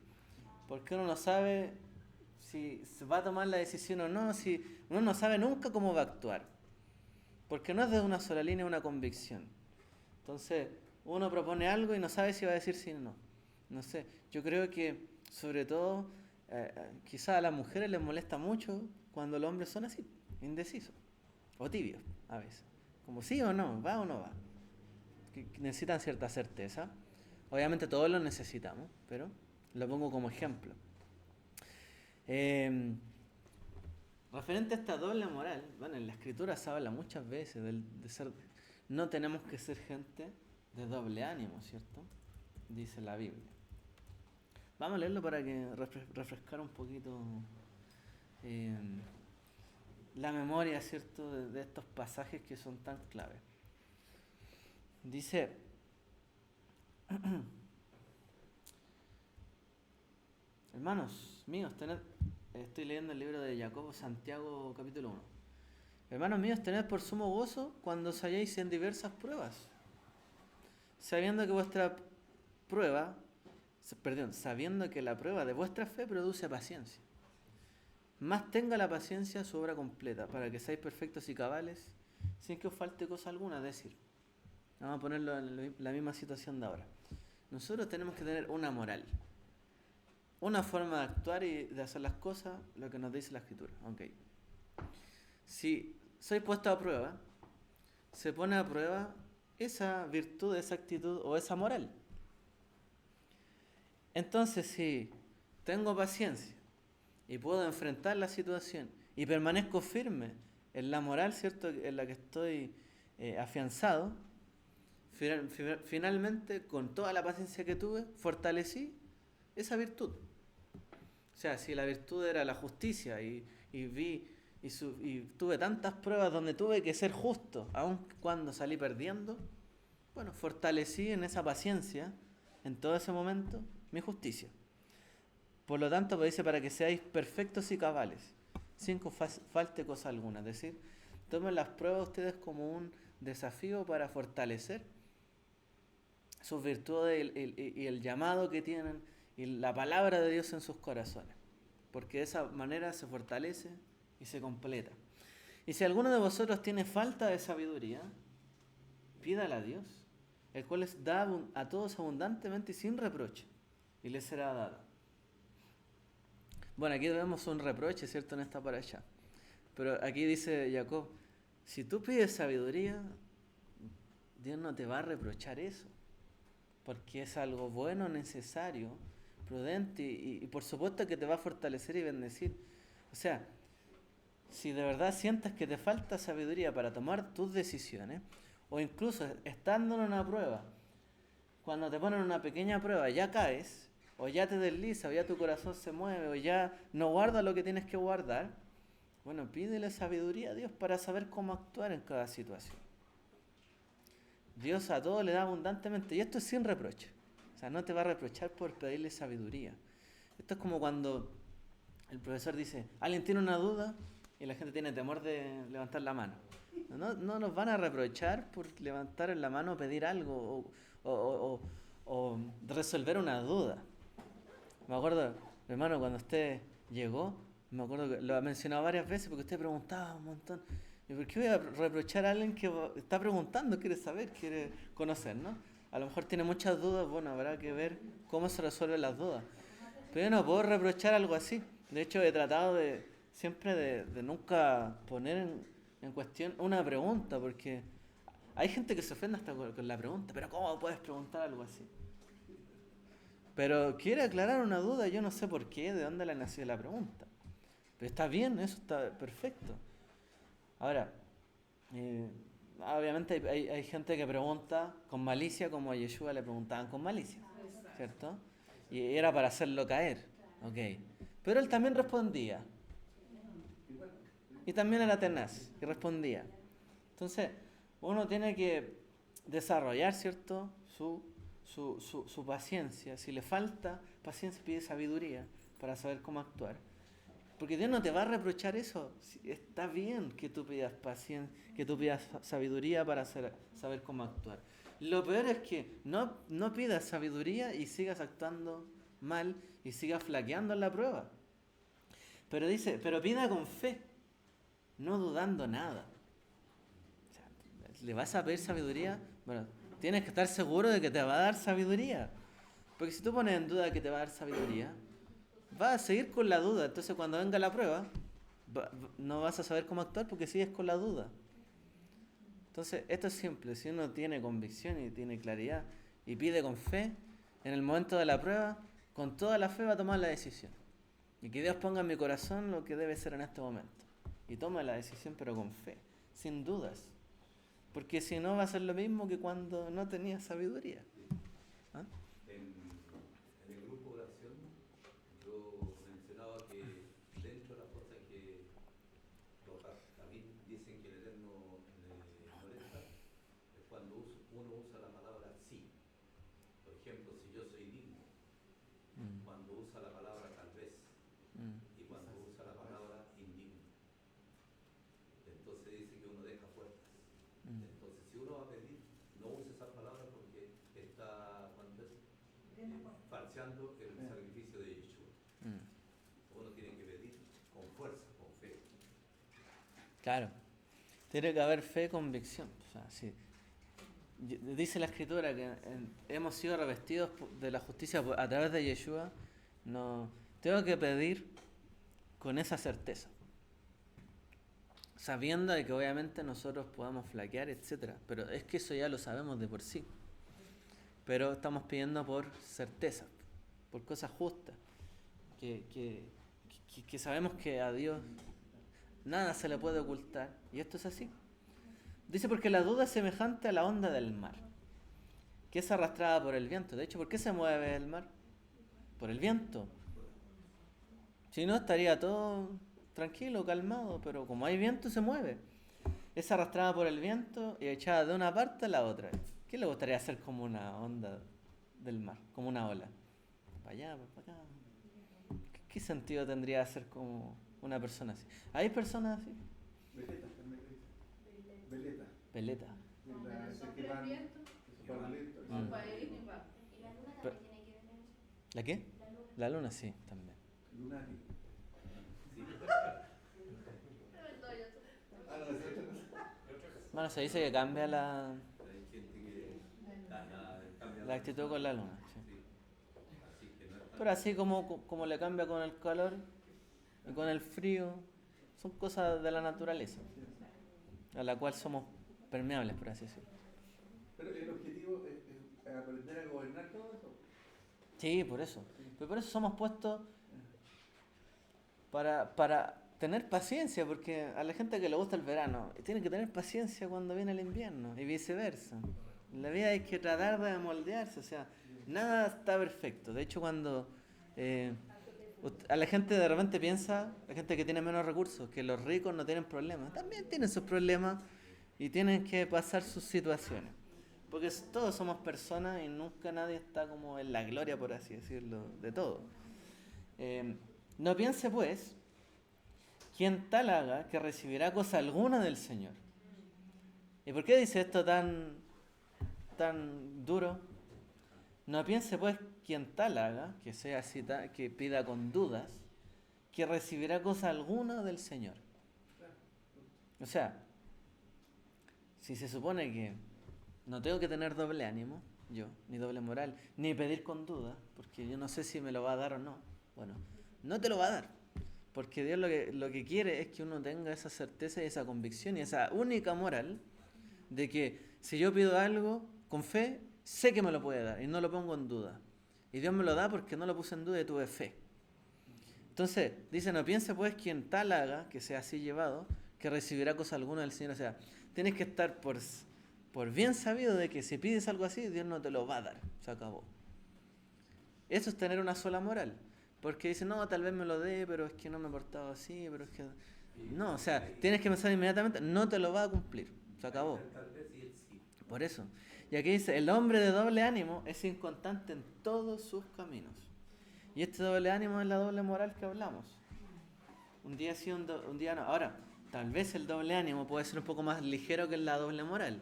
Porque uno no sabe si se va a tomar la decisión o no, si uno no sabe nunca cómo va a actuar. Porque no es de una sola línea una convicción. Entonces, uno propone algo y no sabe si va a decir sí o no. No sé, yo creo que sobre todo quizás a las mujeres les molesta mucho cuando los hombres son así, indecisos o tibios a veces. Como sí o no, va o no va. Que necesitan cierta certeza. Obviamente todos lo necesitamos, pero lo pongo como ejemplo. Referente a esta doble moral, bueno, en la escritura se habla muchas veces de ser, no tenemos que ser gente de doble ánimo, ¿cierto? Dice la Biblia. Vamos a leerlo para que refrescar un poquito la memoria, ¿cierto? De estos pasajes que son tan claves. Dice, hermanos míos, estoy leyendo el libro de Jacobo, Santiago, capítulo 1. Hermanos míos, tened por sumo gozo cuando os halléis en diversas pruebas, sabiendo que la prueba de vuestra fe produce paciencia. Más tenga la paciencia su obra completa, para que seáis perfectos y cabales, sin que os falte cosa alguna. Es decir, vamos a ponerlo en la misma situación de ahora. Nosotros tenemos que tener una moral, una forma de actuar y de hacer las cosas, lo que nos dice la Escritura. Okay. Si soy puesto a prueba, se pone a prueba esa virtud, esa actitud o esa moral. Entonces, si tengo paciencia y puedo enfrentar la situación y permanezco firme en la moral, ¿cierto?, en la que estoy afianzado, finalmente, con toda la paciencia que tuve, fortalecí esa virtud. O sea, si la virtud era la justicia y tuve tantas pruebas donde tuve que ser justo, aun cuando salí perdiendo, bueno, fortalecí en esa paciencia, en todo ese momento, mi justicia. Por lo tanto, pues dice, para que seáis perfectos y cabales, sin que os falte cosa alguna. Es decir, tomen las pruebas ustedes como un desafío para fortalecer sus virtudes y el llamado que tienen y la palabra de Dios en sus corazones. Porque de esa manera se fortalece y se completa. Y si alguno de vosotros tiene falta de sabiduría, pídala a Dios, el cual les da a todos abundantemente y sin reproche, y les será dada. Bueno, aquí vemos un reproche, ¿cierto?, en esta paraxá. Pero aquí dice Jacob, si tú pides sabiduría, Dios no te va a reprochar eso, porque es algo bueno, necesario, prudente y por supuesto que te va a fortalecer y bendecir. O sea, si de verdad sientes que te falta sabiduría para tomar tus decisiones, o incluso estando en una prueba, cuando te ponen una pequeña prueba ya caes, o ya te desliza, o ya tu corazón se mueve, o ya no guardas lo que tienes que guardar, bueno, pídele sabiduría a Dios para saber cómo actuar en cada situación. Dios a todo le da abundantemente, y esto es sin reproche. O sea, no te va a reprochar por pedirle sabiduría. Esto es como cuando el profesor dice, alguien tiene una duda y la gente tiene temor de levantar la mano. No nos van a reprochar por levantar la mano o pedir algo o resolver una duda. Me acuerdo, hermano, cuando usted llegó, me acuerdo que lo ha mencionado varias veces porque usted preguntaba un montón. ¿Y por qué voy a reprochar a alguien que está preguntando, quiere saber, quiere conocer, ¿no? A lo mejor tiene muchas dudas, bueno, habrá que ver cómo se resuelven las dudas. Pero yo no puedo reprochar algo así. De hecho, he tratado siempre de nunca poner en cuestión una pregunta, porque hay gente que se ofende hasta con la pregunta, pero ¿cómo puedes preguntar algo así? Pero quiere aclarar una duda, yo no sé por qué, de dónde le nació la pregunta. Pero está bien, eso está perfecto. Ahora, obviamente hay gente que pregunta con malicia, como a Yeshua le preguntaban con malicia, ¿cierto? Y era para hacerlo caer, ok. Pero él también respondía. Y también era tenaz, y respondía. Entonces, uno tiene que desarrollar, ¿cierto?, su paciencia. Si le falta paciencia, pide sabiduría. para saber cómo actuar. Porque Dios no te va a reprochar eso. Está bien que tú pidas paciencia, que tú pidas sabiduría para saber cómo actuar. Lo peor es que no pidas sabiduría y sigas actuando mal y sigas flaqueando en la prueba. Pero dice, pero pida con fe, no dudando nada. O sea, ¿le vas a pedir sabiduría? Bueno, tienes que estar seguro de que te va a dar sabiduría. Porque si tú pones en duda que te va a dar sabiduría, vas a seguir con la duda. Entonces cuando venga la prueba, no vas a saber cómo actuar porque sigues con la duda. Entonces esto es simple. Si uno tiene convicción y tiene claridad y pide con fe, en el momento de la prueba, con toda la fe va a tomar la decisión. Y que Dios ponga en mi corazón lo que debe ser en este momento. Y toma la decisión pero con fe, sin dudas. Porque si no va a ser lo mismo que cuando no tenía sabiduría. ¿Ah? En el grupo de oración yo mencionaba que dentro de las cosas que los David dicen que el Eterno molesta es cuando uno usa la palabra sí. Por ejemplo, si yo soy digno, cuando usa la palabra tal vez y cuando usa la palabra indigno. Entonces dice que uno deja puertas. Entonces si uno va a pedir, no use esas palabras porque está falseando el sacrificio de Yeshua. Uno tiene que pedir con fuerza, con fe. Claro, tiene que haber fe y convicción. O sea, sí. Dice la Escritura que hemos sido revestidos de la justicia a través de Yeshua. No, tengo que pedir con esa certeza, sabiendo de que obviamente nosotros podamos flaquear, etcétera. Pero es que eso ya lo sabemos de por sí. Pero estamos pidiendo por certeza, por cosas justas, que sabemos que a Dios nada se le puede ocultar. Y esto es así. Dice, porque la duda es semejante a la onda del mar, que es arrastrada por el viento. De hecho, ¿por qué se mueve el mar? Por el viento. Si no, estaría todo tranquilo, calmado, pero como hay viento, se mueve. Es arrastrada por el viento y echada de una parte a la otra. ¿Qué le gustaría hacer como una onda del mar, como una ola? Para allá, para acá. ¿Qué sentido tendría hacer como una persona así? ¿Hay personas así? Veleta, veleta. Veleta. ¿La qué? La luna, sí, también. Lunatic. Sí. Bueno, se dice que cambia la Hay gente que cambia la actitud con la luna. Sí. Sí. Así que no es tan- Pero así como le cambia con el calor y con el frío, son cosas de la naturaleza, a la cual somos permeables, por así decirlo. Pero el objetivo es aprender a gobernar todo eso. Sí, por eso. Pero por eso somos puestos para tener paciencia, porque a la gente que le gusta el verano, tiene que tener paciencia cuando viene el invierno y viceversa. En la vida hay que tratar de moldearse, o sea, nada está perfecto. De hecho, cuando a la gente de repente piensa, la gente que tiene menos recursos, que los ricos no tienen problemas, también tienen sus problemas y tienen que pasar sus situaciones. Porque todos somos personas y nunca nadie está como en la gloria, por así decirlo, de todo. No piense pues, quien tal haga que recibirá cosa alguna del Señor. ¿Y por qué dice esto tan duro? No piense pues quien tal haga, que sea así, que pida con dudas, que recibirá cosa alguna del Señor. O sea, si se supone que no tengo que tener doble ánimo, yo, ni doble moral, ni pedir con dudas, porque yo no sé si me lo va a dar o no. Bueno, no te lo va a dar, porque Dios lo que quiere es que uno tenga esa certeza y esa convicción y esa única moral de que si yo pido algo con fe, sé que me lo puede dar y no lo pongo en duda. Y Dios me lo da porque no lo puse en duda y tuve fe. Entonces, dice, no piense pues quien tal haga, que sea así llevado, que recibirá cosa alguna del Señor. O sea, tienes que estar por bien sabido de que si pides algo así, Dios no te lo va a dar. Se acabó. Eso es tener una sola moral. Porque dice, no, tal vez me lo dé, pero es que no me he portado así, pero es que... No, o sea, tienes que pensar inmediatamente, no te lo va a cumplir. Se acabó. Tal vez y él sí. Por eso. Y aquí dice, el hombre de doble ánimo es inconstante en todos sus caminos. Y este doble ánimo es la doble moral que hablamos. Un día sí, un día no. Ahora, tal vez el doble ánimo puede ser un poco más ligero que la doble moral,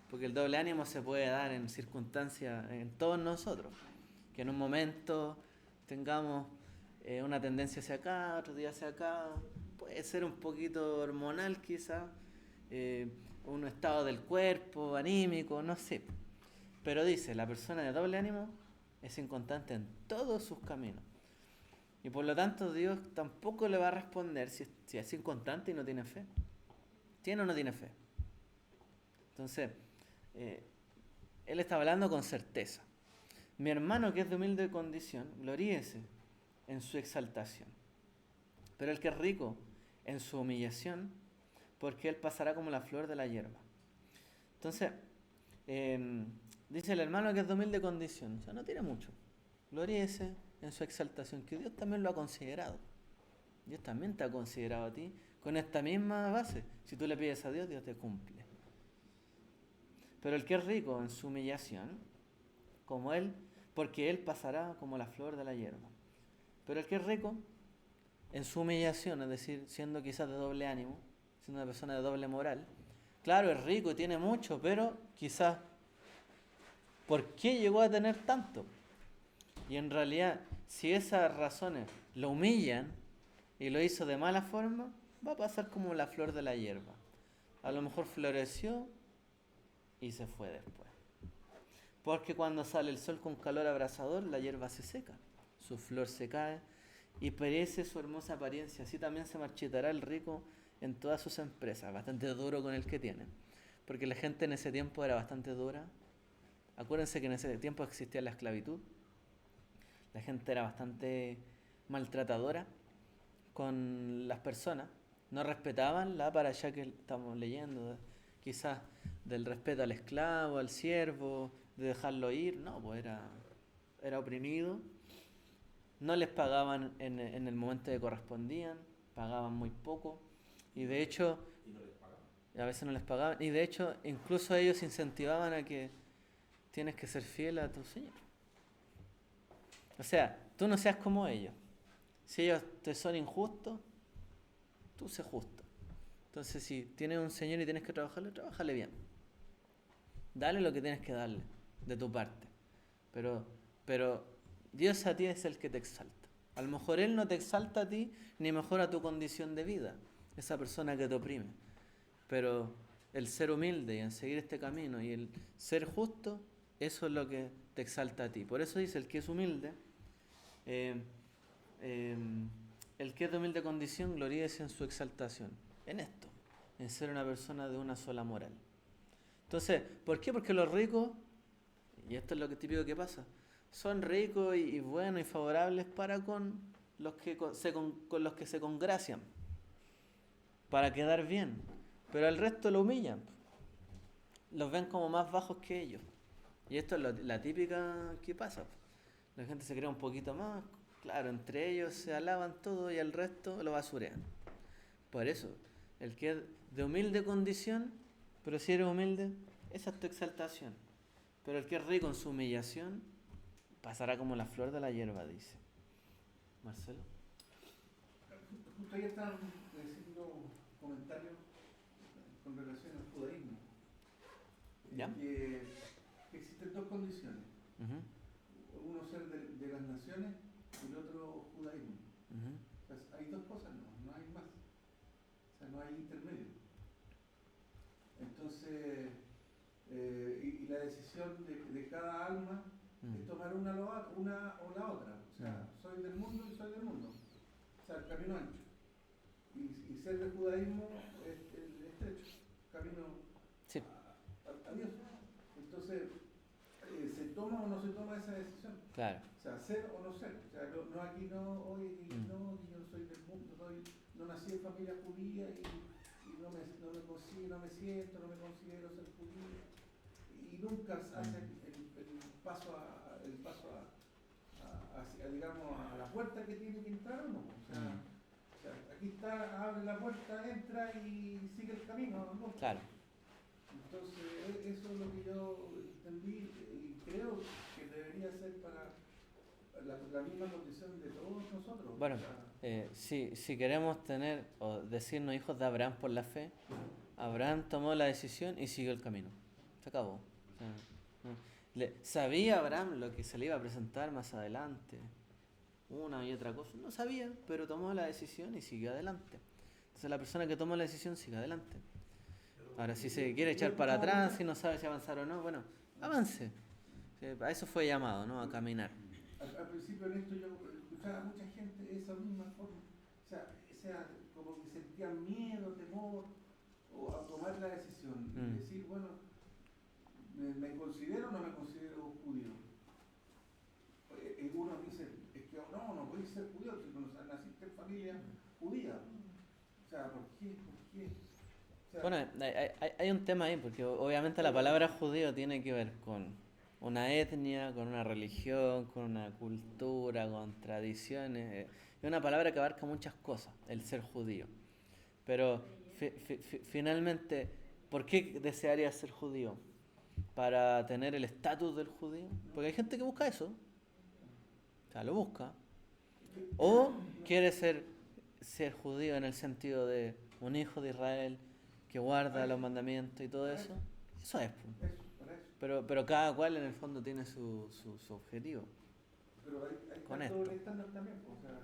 porque el doble ánimo se puede dar en circunstancias, en todos nosotros, que en un momento tengamos una tendencia hacia acá, otro día hacia acá, puede ser un poquito hormonal quizá, un estado del cuerpo, anímico, no sé. Pero dice, la persona de doble ánimo es inconstante en todos sus caminos. Y por lo tanto Dios tampoco le va a responder si es inconstante y no tiene fe. ¿Tiene o no tiene fe? Entonces, Él está hablando con certeza. Mi hermano que es de humilde condición, gloríese en su exaltación. Pero el que es rico en su humillación, porque él pasará como la flor de la hierba. Entonces, dice el hermano que es de humilde condición, o sea, no tiene mucho. Gloríese en su exaltación, que Dios también lo ha considerado. Dios también te ha considerado a ti con esta misma base. Si tú le pides a Dios, Dios te cumple. Pero el que es rico en su humillación, como él, porque él pasará como la flor de la hierba. Pero el que es rico en su humillación, es decir, siendo quizás de doble ánimo, siendo una persona de doble moral, claro, es rico y tiene mucho, pero quizás, ¿por qué llegó a tener tanto? Y en realidad, si esas razones lo humillan y lo hizo de mala forma, va a pasar como la flor de la hierba. A lo mejor floreció y se fue después. Porque cuando sale el sol con calor abrasador, la hierba se seca, su flor se cae y perece su hermosa apariencia. Así también se marchitará el rico en todas sus empresas, bastante duro con el que tiene. Porque la gente en ese tiempo era bastante dura. Acuérdense que en ese tiempo existía la esclavitud. La gente era bastante maltratadora con las personas. No respetaban la parashá que estamos leyendo, quizás del respeto al esclavo, al siervo, de dejarlo ir. No, pues era oprimido. No les pagaban en el momento que correspondían, pagaban muy poco. Y de hecho, Y no les pagaban. a veces no les pagaban. Y de hecho, incluso ellos incentivaban a que tienes que ser fiel a tu Señor. O sea, tú no seas como ellos. Si ellos te son injustos, tú sé justo. Entonces, si tienes un Señor y tienes que trabajarle, trabájale bien. Dale lo que tienes que darle de tu parte. Pero Dios a ti es el que te exalta. A lo mejor Él no te exalta a ti ni mejora tu condición de vida, esa persona que te oprime. Pero el ser humilde y en seguir este camino y el ser justo, eso es lo que te exalta a ti. Por eso dice, el que es humilde, el que es de humilde condición, gloríese en su exaltación. En esto, en ser una persona de una sola moral. Entonces, ¿por qué? Porque los ricos, y esto es lo que típico que pasa, son ricos y buenos y favorables para con los que con los que se congracian, para quedar bien. Pero al resto lo humillan, los ven como más bajos que ellos. Y esto es la típica que pasa. La gente se crea un poquito más, claro, entre ellos se alaban todo y el resto lo basurean. Por eso, el que es de humilde condición, pero si eres humilde, esa es tu exaltación. Pero el que es rico en su humillación, pasará como la flor de la hierba, dice. Marcelo. Justo ayer estaban haciendo comentarios con relación al judaísmo. ¿Ya? Que existen dos condiciones. Uh-huh. Uno ser de las naciones y el otro judaísmo. Uh-huh. O sea, hay dos cosas, no hay más. O sea, no hay intermedio. Entonces, y la decisión de cada alma es tomar una o la otra. O sea, soy del mundo y soy del mundo. O sea, el camino ancho. Y ser del judaísmo es el estrecho, camino Sí. a Dios. Entonces, ¿se toma o no se toma esa decisión? Claro. O sea, ser o no ser. O sea, no aquí no, hoy no, que yo soy del mundo, no nací en familia judía y no me siento, no me considero ser judío. Y nunca hace el paso digamos, a la puerta que tiene que entrar o no. O sea, aquí está, abre la puerta, entra y sigue el camino, ¿no? Claro. Entonces, eso es lo que yo entendí y creo que debería ser para la misma condición de todos nosotros. Bueno, O sea, si queremos tener o decirnos hijos de Abraham por la fe, Abraham tomó la decisión y siguió el camino. Se acabó. O sea, no. ¿Sabía Abraham lo que se le iba a presentar más adelante? Una y otra cosa. No sabía, pero tomó la decisión y siguió adelante. Entonces la persona que toma la decisión sigue adelante. Ahora, si se quiere echar para atrás, si no sabe si avanzar o no, bueno, avance. A eso fue llamado, ¿no? A caminar. al principio en esto yo escuchaba a mucha gente de esa misma forma. O sea, como que sentían miedo, temor, o a tomar la decisión. Y decir, bueno, ¿me considero o no me considero judío? Algunos dicen, es que no puedes ser judío si no naciste en familia judía. O sea, ¿por qué? O sea, Bueno, hay un tema ahí, porque obviamente la palabra judío tiene que ver con una etnia, con una religión, con una cultura, con tradiciones. Es una palabra que abarca muchas cosas, el ser judío. Pero finalmente, ¿por qué desearía ser judío? ¿Para tener el estatus del judío? Porque hay gente que busca eso. O sea, lo busca. O quiere ser judío en el sentido de un hijo de Israel que guarda los mandamientos y todo eso. Eso es. para eso. Pero cada cual en el fondo tiene su objetivo. Pero hay Con tanto esto. doble estándar también, pues, o sea,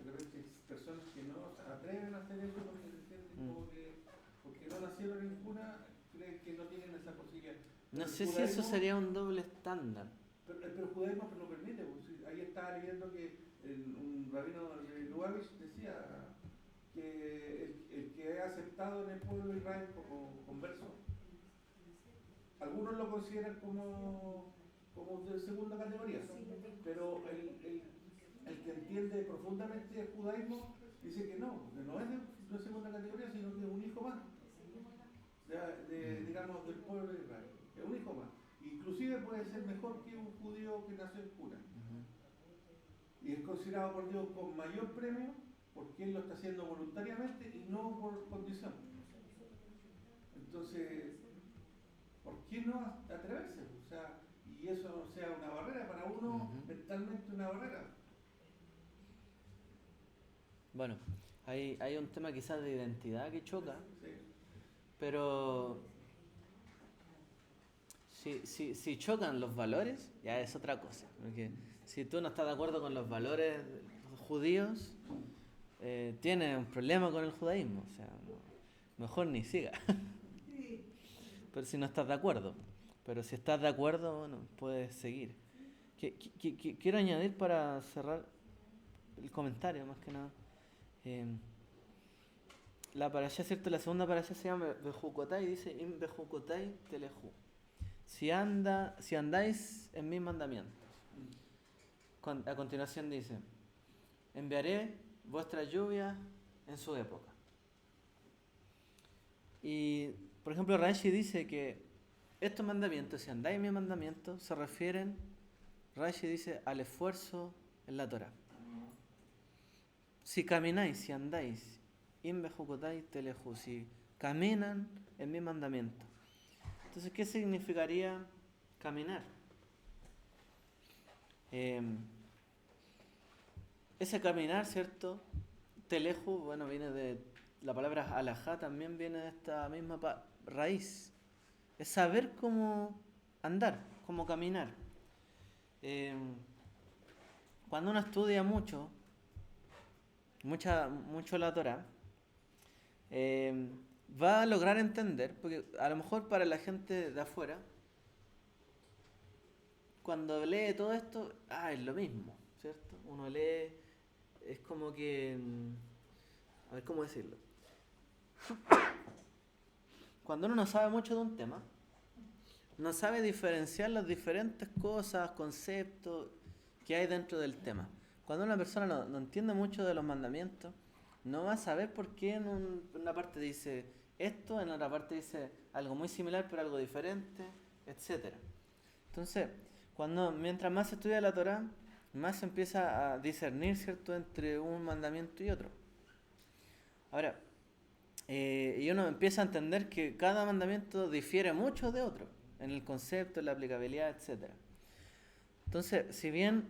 de repente hay personas que no se atreven a hacer eso porque entienden como que, porque no nacieron en cuna, creen que no tienen esa posibilidad. No El sé si eso judaísmo- sería un doble estándar. Pero el judaísmo lo permite, pues, ahí estaba leyendo que un rabino de Lubavitch decía que el que ha aceptado en el pueblo de Israel como converso, algunos lo consideran como de segunda categoría, pero el que entiende profundamente el judaísmo dice que no es de segunda categoría, sino que es un hijo más, digamos, del pueblo de Israel, es un hijo más. Inclusive puede ser mejor que un judío que nació en cuna. Y es considerado por Dios con mayor premio porque él lo está haciendo voluntariamente y no por condición. Entonces, ¿por qué no atreverse? O sea, y eso no sea una barrera para uno, mentalmente una barrera. Bueno, hay un tema quizás de identidad que choca, Sí. pero si chocan los valores, ya es otra cosa. Porque si tú no estás de acuerdo con los valores judíos, tienes un problema con el judaísmo. O sea, mejor ni siga. Pero si no estás de acuerdo. Pero si estás de acuerdo, bueno, puedes seguir. Quiero añadir para cerrar el comentario, más que nada. La parashá, ¿cierto? La segunda parashá se llama Bejucotai, dice Im Bejucotai Telejú. Si andáis en mis mandamientos. A continuación dice, enviaré vuestras lluvias en su época. Y, por ejemplo, Rashi dice que estos mandamientos, si andáis en mis mandamientos, se refieren, Rashi dice, al esfuerzo en la Torah. Si camináis, si andáis, in bejucotai telejú, si caminan en mis mandamientos. Entonces, ¿qué significaría caminar? Ese caminar, ¿cierto? Telejú, bueno, viene de la palabra alajá, también viene de esta misma raíz. Es saber cómo andar, cómo caminar. Cuando uno estudia mucho la Torah, va a lograr entender, porque a lo mejor para la gente de afuera, cuando lee todo esto, es lo mismo, ¿cierto? Uno lee, es como que, a ver cómo decirlo. Cuando uno no sabe mucho de un tema, no sabe diferenciar las diferentes cosas, conceptos que hay dentro del tema. Cuando una persona no entiende mucho de los mandamientos, no va a saber por qué en una parte dice esto, en otra parte dice algo muy similar pero algo diferente, etc. Entonces, mientras más se estudia la Torah, más se empieza a discernir, ¿cierto?, entre un mandamiento y otro. Ahora, y uno empieza a entender que cada mandamiento difiere mucho de otro, en el concepto, en la aplicabilidad, etc. Entonces, si bien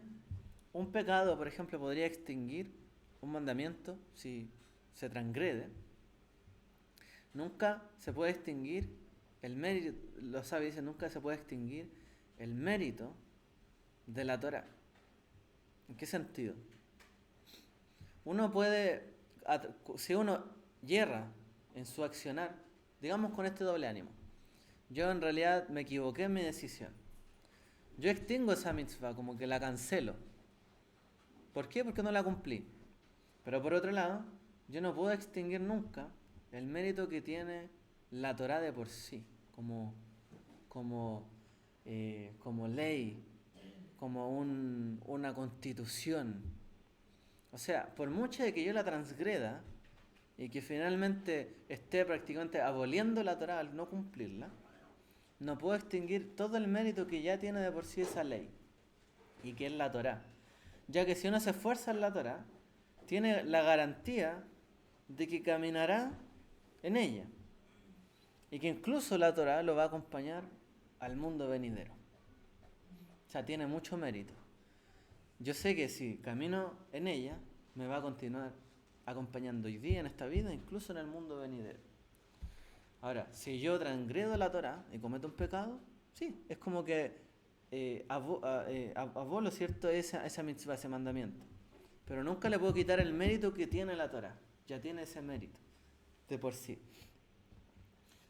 un pecado, por ejemplo, podría extinguir un mandamiento si se transgrede. Nunca se puede extinguir el mérito, los sabios dicen, nunca se puede extinguir el mérito de la Torá. ¿En qué sentido? Uno puede, si uno yerra en su accionar, digamos con este doble ánimo, yo en realidad me equivoqué en mi decisión, yo extingo esa mitzvah, como que la cancelo. ¿Por qué? Porque no la cumplí. Pero por otro lado, yo no puedo extinguir nunca el mérito que tiene la Torá de por sí, como ley, como una constitución. O sea, por mucho de que yo la transgreda y que finalmente esté prácticamente aboliendo la Torá al no cumplirla, no puedo extinguir todo el mérito que ya tiene de por sí esa ley, y que es la Torá. Ya que si uno se esfuerza en la Torá, tiene la garantía de que caminará en ella, y que incluso la Torá lo va a acompañar al mundo venidero. O sea, tiene mucho mérito. Yo sé que si camino en ella, me va a continuar acompañando hoy día en esta vida, incluso en el mundo venidero. Ahora, si yo transgredo la Torá y cometo un pecado, sí, es como que abolo, ¿cierto?, esa mitzvah, ese mandamiento. Pero nunca le puedo quitar el mérito que tiene la Torá. Ya tiene ese mérito de por sí.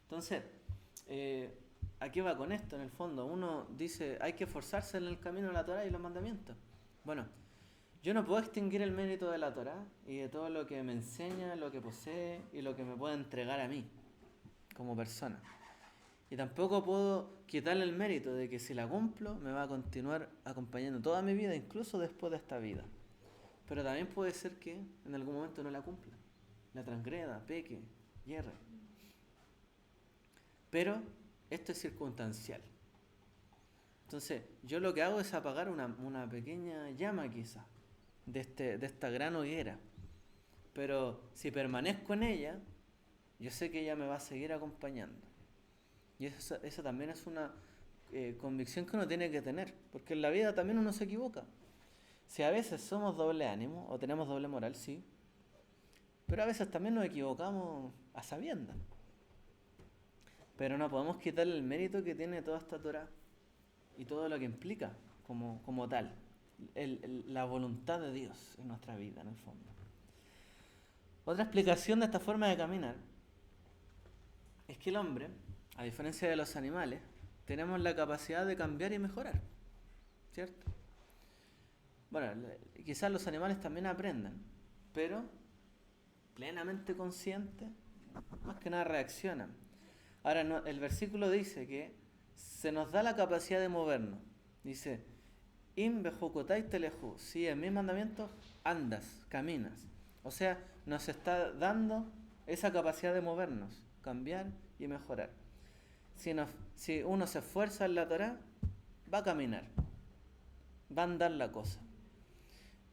Entonces, ¿a qué va con esto? En el fondo, uno dice, hay que esforzarse en el camino de la Torá y los mandamientos. Bueno, yo no puedo extinguir el mérito de la Torá y de todo lo que me enseña, lo que posee y lo que me puede entregar a mí como persona. Y tampoco puedo quitarle el mérito de que si la cumplo me va a continuar acompañando toda mi vida, incluso después de esta vida. Pero también puede ser que en algún momento no la cumpla, la transgreda, peque, hierre. Pero esto es circunstancial. Entonces, yo lo que hago es apagar una pequeña llama quizá de esta gran hoguera. Pero si permanezco en ella, yo sé que ella me va a seguir acompañando. Y eso también es una convicción que uno tiene que tener, porque en la vida también uno se equivoca. Si a veces somos doble ánimo o tenemos doble moral, sí, pero a veces también nos equivocamos a sabiendas. Pero no podemos quitarle el mérito que tiene toda esta Torá y todo lo que implica como tal, la voluntad de Dios en nuestra vida, en el fondo. Otra explicación de esta forma de caminar es que el hombre, a diferencia de los animales, tenemos la capacidad de cambiar y mejorar, ¿cierto? Bueno, quizás los animales también aprendan, pero plenamente conscientes, más que nada reaccionan. Ahora, no, el versículo dice que se nos da la capacidad de movernos. Dice, Im bejukotai teleju, si en mis mandamientos andas, caminas. O sea, nos está dando esa capacidad de movernos, cambiar y mejorar. Si uno se esfuerza en la Torá, va a caminar, va a andar la cosa.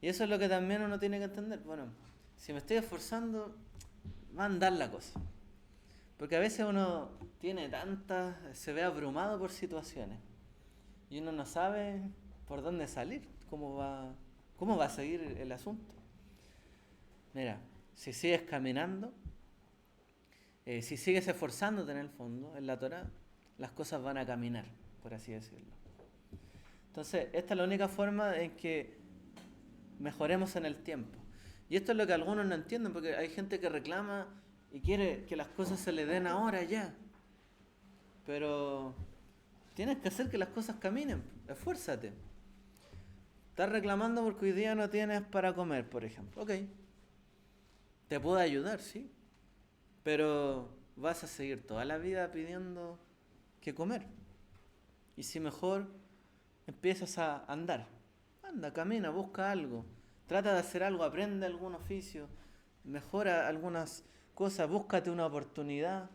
Y eso es lo que también uno tiene que entender. Bueno, si me estoy esforzando, va a andar la cosa. Porque a veces uno tiene se ve abrumado por situaciones y uno no sabe por dónde salir, cómo va a seguir el asunto. Mira, si sigues caminando, si sigues esforzándote en el fondo, en la Torá, las cosas van a caminar, por así decirlo. Entonces, esta es la única forma en que mejoremos en el tiempo. Y esto es lo que algunos no entienden, porque hay gente que reclama y quiere que las cosas se le den ahora ya. Pero tienes que hacer que las cosas caminen, esfuérzate. Estás reclamando porque hoy día no tienes para comer, por ejemplo. Ok, te puedo ayudar, sí, pero vas a seguir toda la vida pidiendo que comer. Y si mejor empiezas a andar, anda, camina, busca algo, trata de hacer algo, aprende algún oficio, mejora algunas cosas, búscate una oportunidad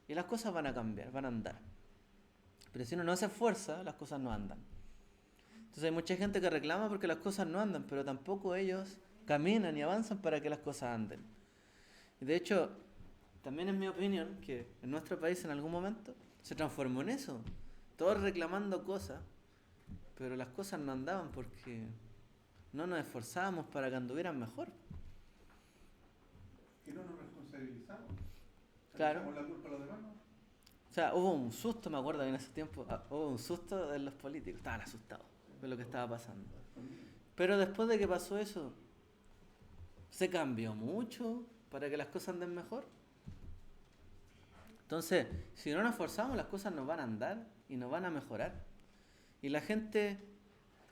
y las cosas van a cambiar, van a andar. Pero si uno no se esfuerza, las cosas no andan. Entonces hay mucha gente que reclama porque las cosas no andan, pero tampoco ellos caminan y avanzan para que las cosas anden. Y de hecho, también es mi opinión que en nuestro país en algún momento se transformó en eso. Todos reclamando cosas, pero las cosas no andaban porque no nos esforzábamos para que anduvieran mejor. Que no nos responsabilizamos. Claro. ¿Echamos la culpa a los demás? ¿No? O sea, hubo un susto, me acuerdo que en ese tiempo, hubo un susto de los políticos, estaban asustados de lo que estaba pasando. Pero después de que pasó eso, ¿se cambió mucho para que las cosas anden mejor? Entonces, si no nos esforzamos, las cosas nos van a andar y nos van a mejorar. Y la gente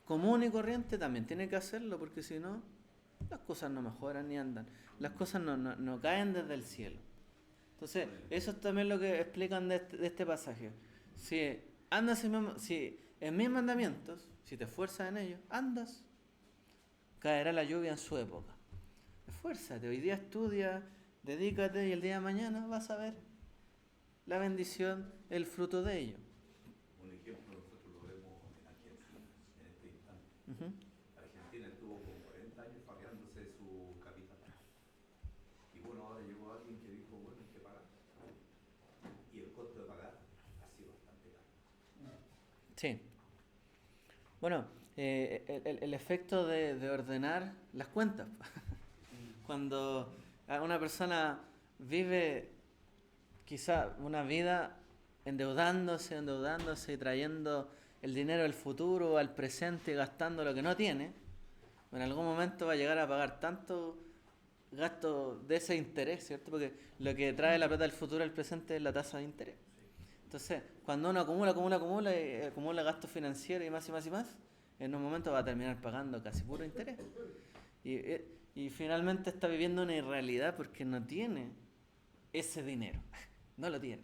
común y corriente también tiene que hacerlo, porque si no, las cosas no mejoran ni andan. Las cosas no caen desde el cielo. Entonces, eso es también lo que explican de este pasaje. Si andas en mis mandamientos, si te esfuerzas en ellos, andas, caerá la lluvia en su época. Esfuérzate, hoy día estudia, dedícate y el día de mañana vas a ver la bendición, el fruto de ello. Un ejemplo, nosotros lo vemos en Argentina, en este instante. Uh-huh. Argentina estuvo con 40 años pagándose su capital. Y bueno, ahora llegó alguien que dijo, bueno, hay que pagar. Y el costo de pagar ha sido bastante caro. Sí. Bueno, el efecto de ordenar las cuentas. Cuando una persona vive quizá una vida endeudándose y trayendo el dinero del futuro al presente y gastando lo que no tiene, en algún momento va a llegar a pagar tanto gasto de ese interés, ¿cierto? Porque lo que trae la plata del futuro al presente es la tasa de interés. Entonces, cuando uno acumula gastos financieros y más, en un momento va a terminar pagando casi puro interés. Y finalmente está viviendo una irrealidad porque no tiene ese dinero. No lo tiene.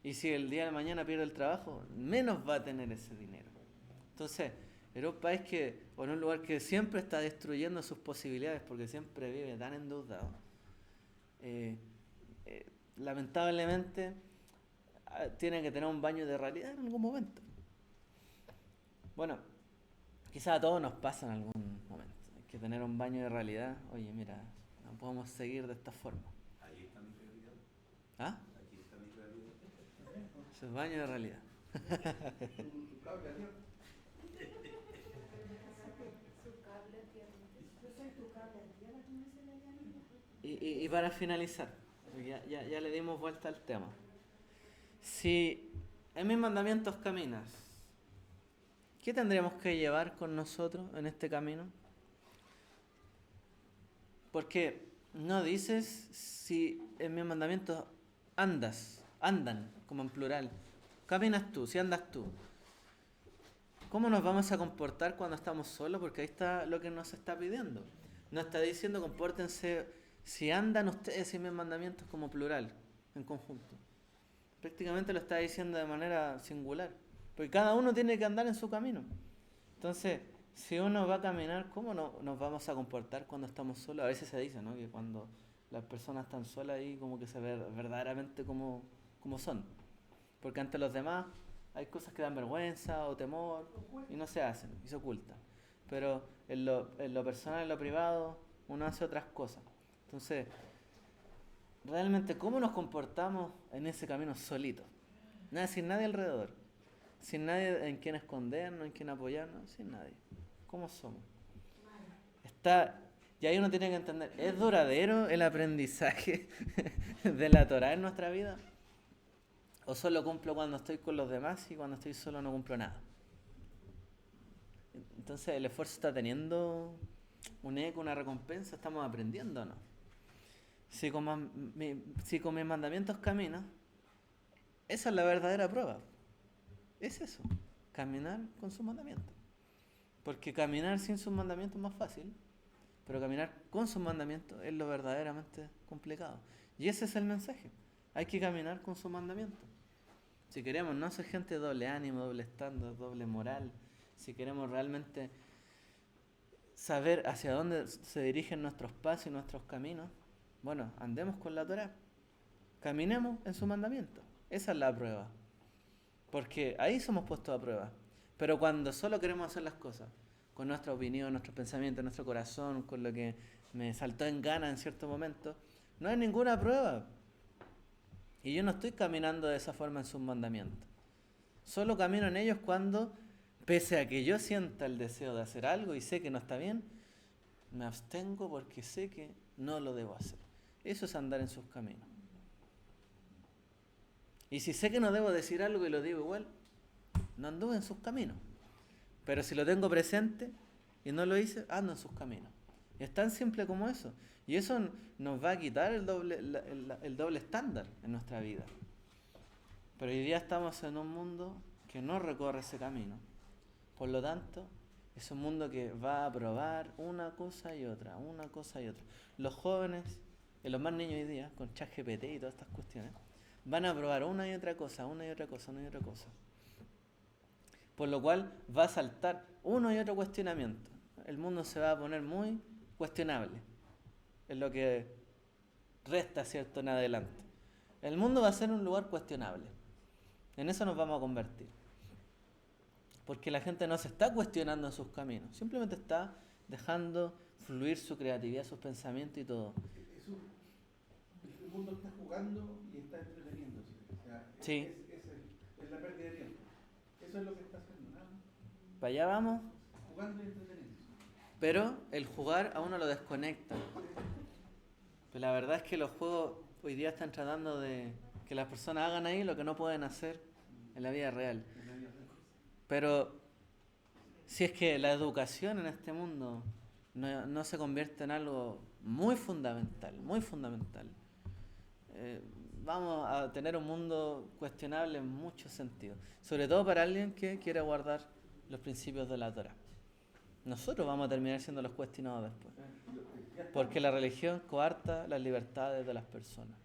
Y si el día de mañana pierde el trabajo, menos va a tener ese dinero. Entonces, era un país o en un lugar que siempre está destruyendo sus posibilidades porque siempre vive tan endeudado. Lamentablemente, tiene que tener un baño de realidad en algún momento. Bueno, quizás a todos nos pasa en algún momento. Hay que tener un baño de realidad. Oye, mira, no podemos seguir de esta forma. Ahí está mi realidad. ¿Ah? Aquí está mi realidad. Eso es baño de realidad. Tu cable a Dios. Y para finalizar, ya le dimos vuelta al tema. Si en mis mandamientos caminas, ¿qué tendríamos que llevar con nosotros en este camino? Porque no dices si en mis mandamientos andan, como en plural. Caminas tú, si andas tú. ¿Cómo nos vamos a comportar cuando estamos solos? Porque ahí está lo que nos está pidiendo. Nos está diciendo compórtense si andan ustedes en mis mandamientos como plural, en conjunto. Prácticamente lo está diciendo de manera singular. Porque cada uno tiene que andar en su camino. Entonces, si uno va a caminar, ¿cómo nos vamos a comportar cuando estamos solos? A veces se dice, ¿no?, que cuando las personas están solas ahí como que se ve verdaderamente como son. Porque ante los demás hay cosas que dan vergüenza o temor y no se hacen y se ocultan. Pero en lo personal, en lo privado, uno hace otras cosas. Entonces, realmente, ¿cómo nos comportamos en ese camino solito? Sin nadie alrededor. Sin nadie en quien escondernos, en quien apoyarnos, sin nadie. ¿Cómo somos? Y ahí uno tiene que entender, ¿es duradero el aprendizaje de la Torá en nuestra vida? ¿O solo cumplo cuando estoy con los demás y cuando estoy solo no cumplo nada? Entonces, ¿el esfuerzo está teniendo un eco, una recompensa? ¿Estamos aprendiendo o no? Si con mis mandamientos camino, esa es la verdadera prueba. Es eso, caminar con sus mandamientos. Porque caminar sin sus mandamientos es más fácil, pero caminar con sus mandamientos es lo verdaderamente complicado. Y ese es el mensaje. Hay que caminar con sus mandamientos. Si queremos no ser gente de doble ánimo, doble estándar, doble moral, si queremos realmente saber hacia dónde se dirigen nuestros pasos y nuestros caminos, bueno, andemos con la Torá. Caminemos en sus mandamientos. Esa es la prueba. Porque ahí somos puestos a prueba. Pero cuando solo queremos hacer las cosas con nuestra opinión, nuestros pensamientos, nuestro corazón, con lo que me saltó en gana en cierto momento, no hay ninguna prueba. Y yo no estoy caminando de esa forma en sus mandamientos. Solo camino en ellos cuando Pese a que yo sienta el deseo de hacer algo y sé que no está bien, me abstengo porque sé que no lo debo hacer. Eso es andar en sus caminos. Y si sé que no debo decir algo y lo digo igual, no anduve en sus caminos. Pero si lo tengo presente y no lo hice, ando en sus caminos. Y es tan simple como eso. Y eso nos va a quitar el doble estándar en nuestra vida. Pero hoy día estamos en un mundo que no recorre ese camino. Por lo tanto, es un mundo que va a probar una cosa y otra, una cosa y otra. Los jóvenes, y los más niños hoy día, con ChatGPT y todas estas cuestiones, van a probar una y otra cosa, una y otra cosa, una y otra cosa. Por lo cual va a saltar uno y otro cuestionamiento. El mundo se va a poner muy cuestionable. Es lo que resta, ¿cierto?, en adelante. El mundo va a ser un lugar cuestionable. En eso nos vamos a convertir. Porque la gente no se está cuestionando en sus caminos. Simplemente está dejando fluir su creatividad, sus pensamientos y todo. El mundo está jugando y está entreteniéndose. O sea, Sí. es la pérdida de tiempo. Eso es lo que está haciendo, nada más. Para allá vamos. Jugando y entreteniéndose. Pero el jugar a uno lo desconecta. Pero la verdad es que los juegos hoy día están tratando de que las personas hagan ahí lo que no pueden hacer en la vida real. Pero si es que la educación en este mundo no se convierte en algo muy fundamental, vamos a tener un mundo cuestionable en muchos sentidos. Sobre todo para alguien que quiere guardar los principios de la Torá. Nosotros vamos a terminar siendo los cuestionados después. Porque la religión coarta las libertades de las personas.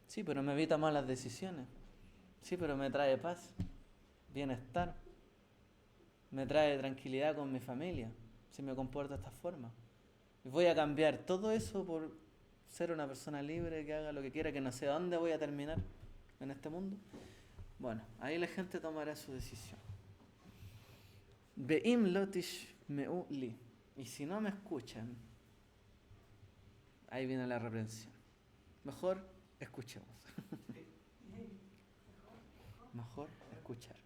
Sí, pero me evita malas decisiones. Sí, pero me trae paz, bienestar. Me trae tranquilidad con mi familia, si me comporto de esta forma. Y voy a cambiar todo eso por ser una persona libre, que haga lo que quiera, que no sé dónde voy a terminar en este mundo. Bueno, ahí la gente tomará su decisión. Be'im lotish me'uli. Y si no me escuchan, ahí viene la reprensión. Mejor escuchemos. Mejor escuchar.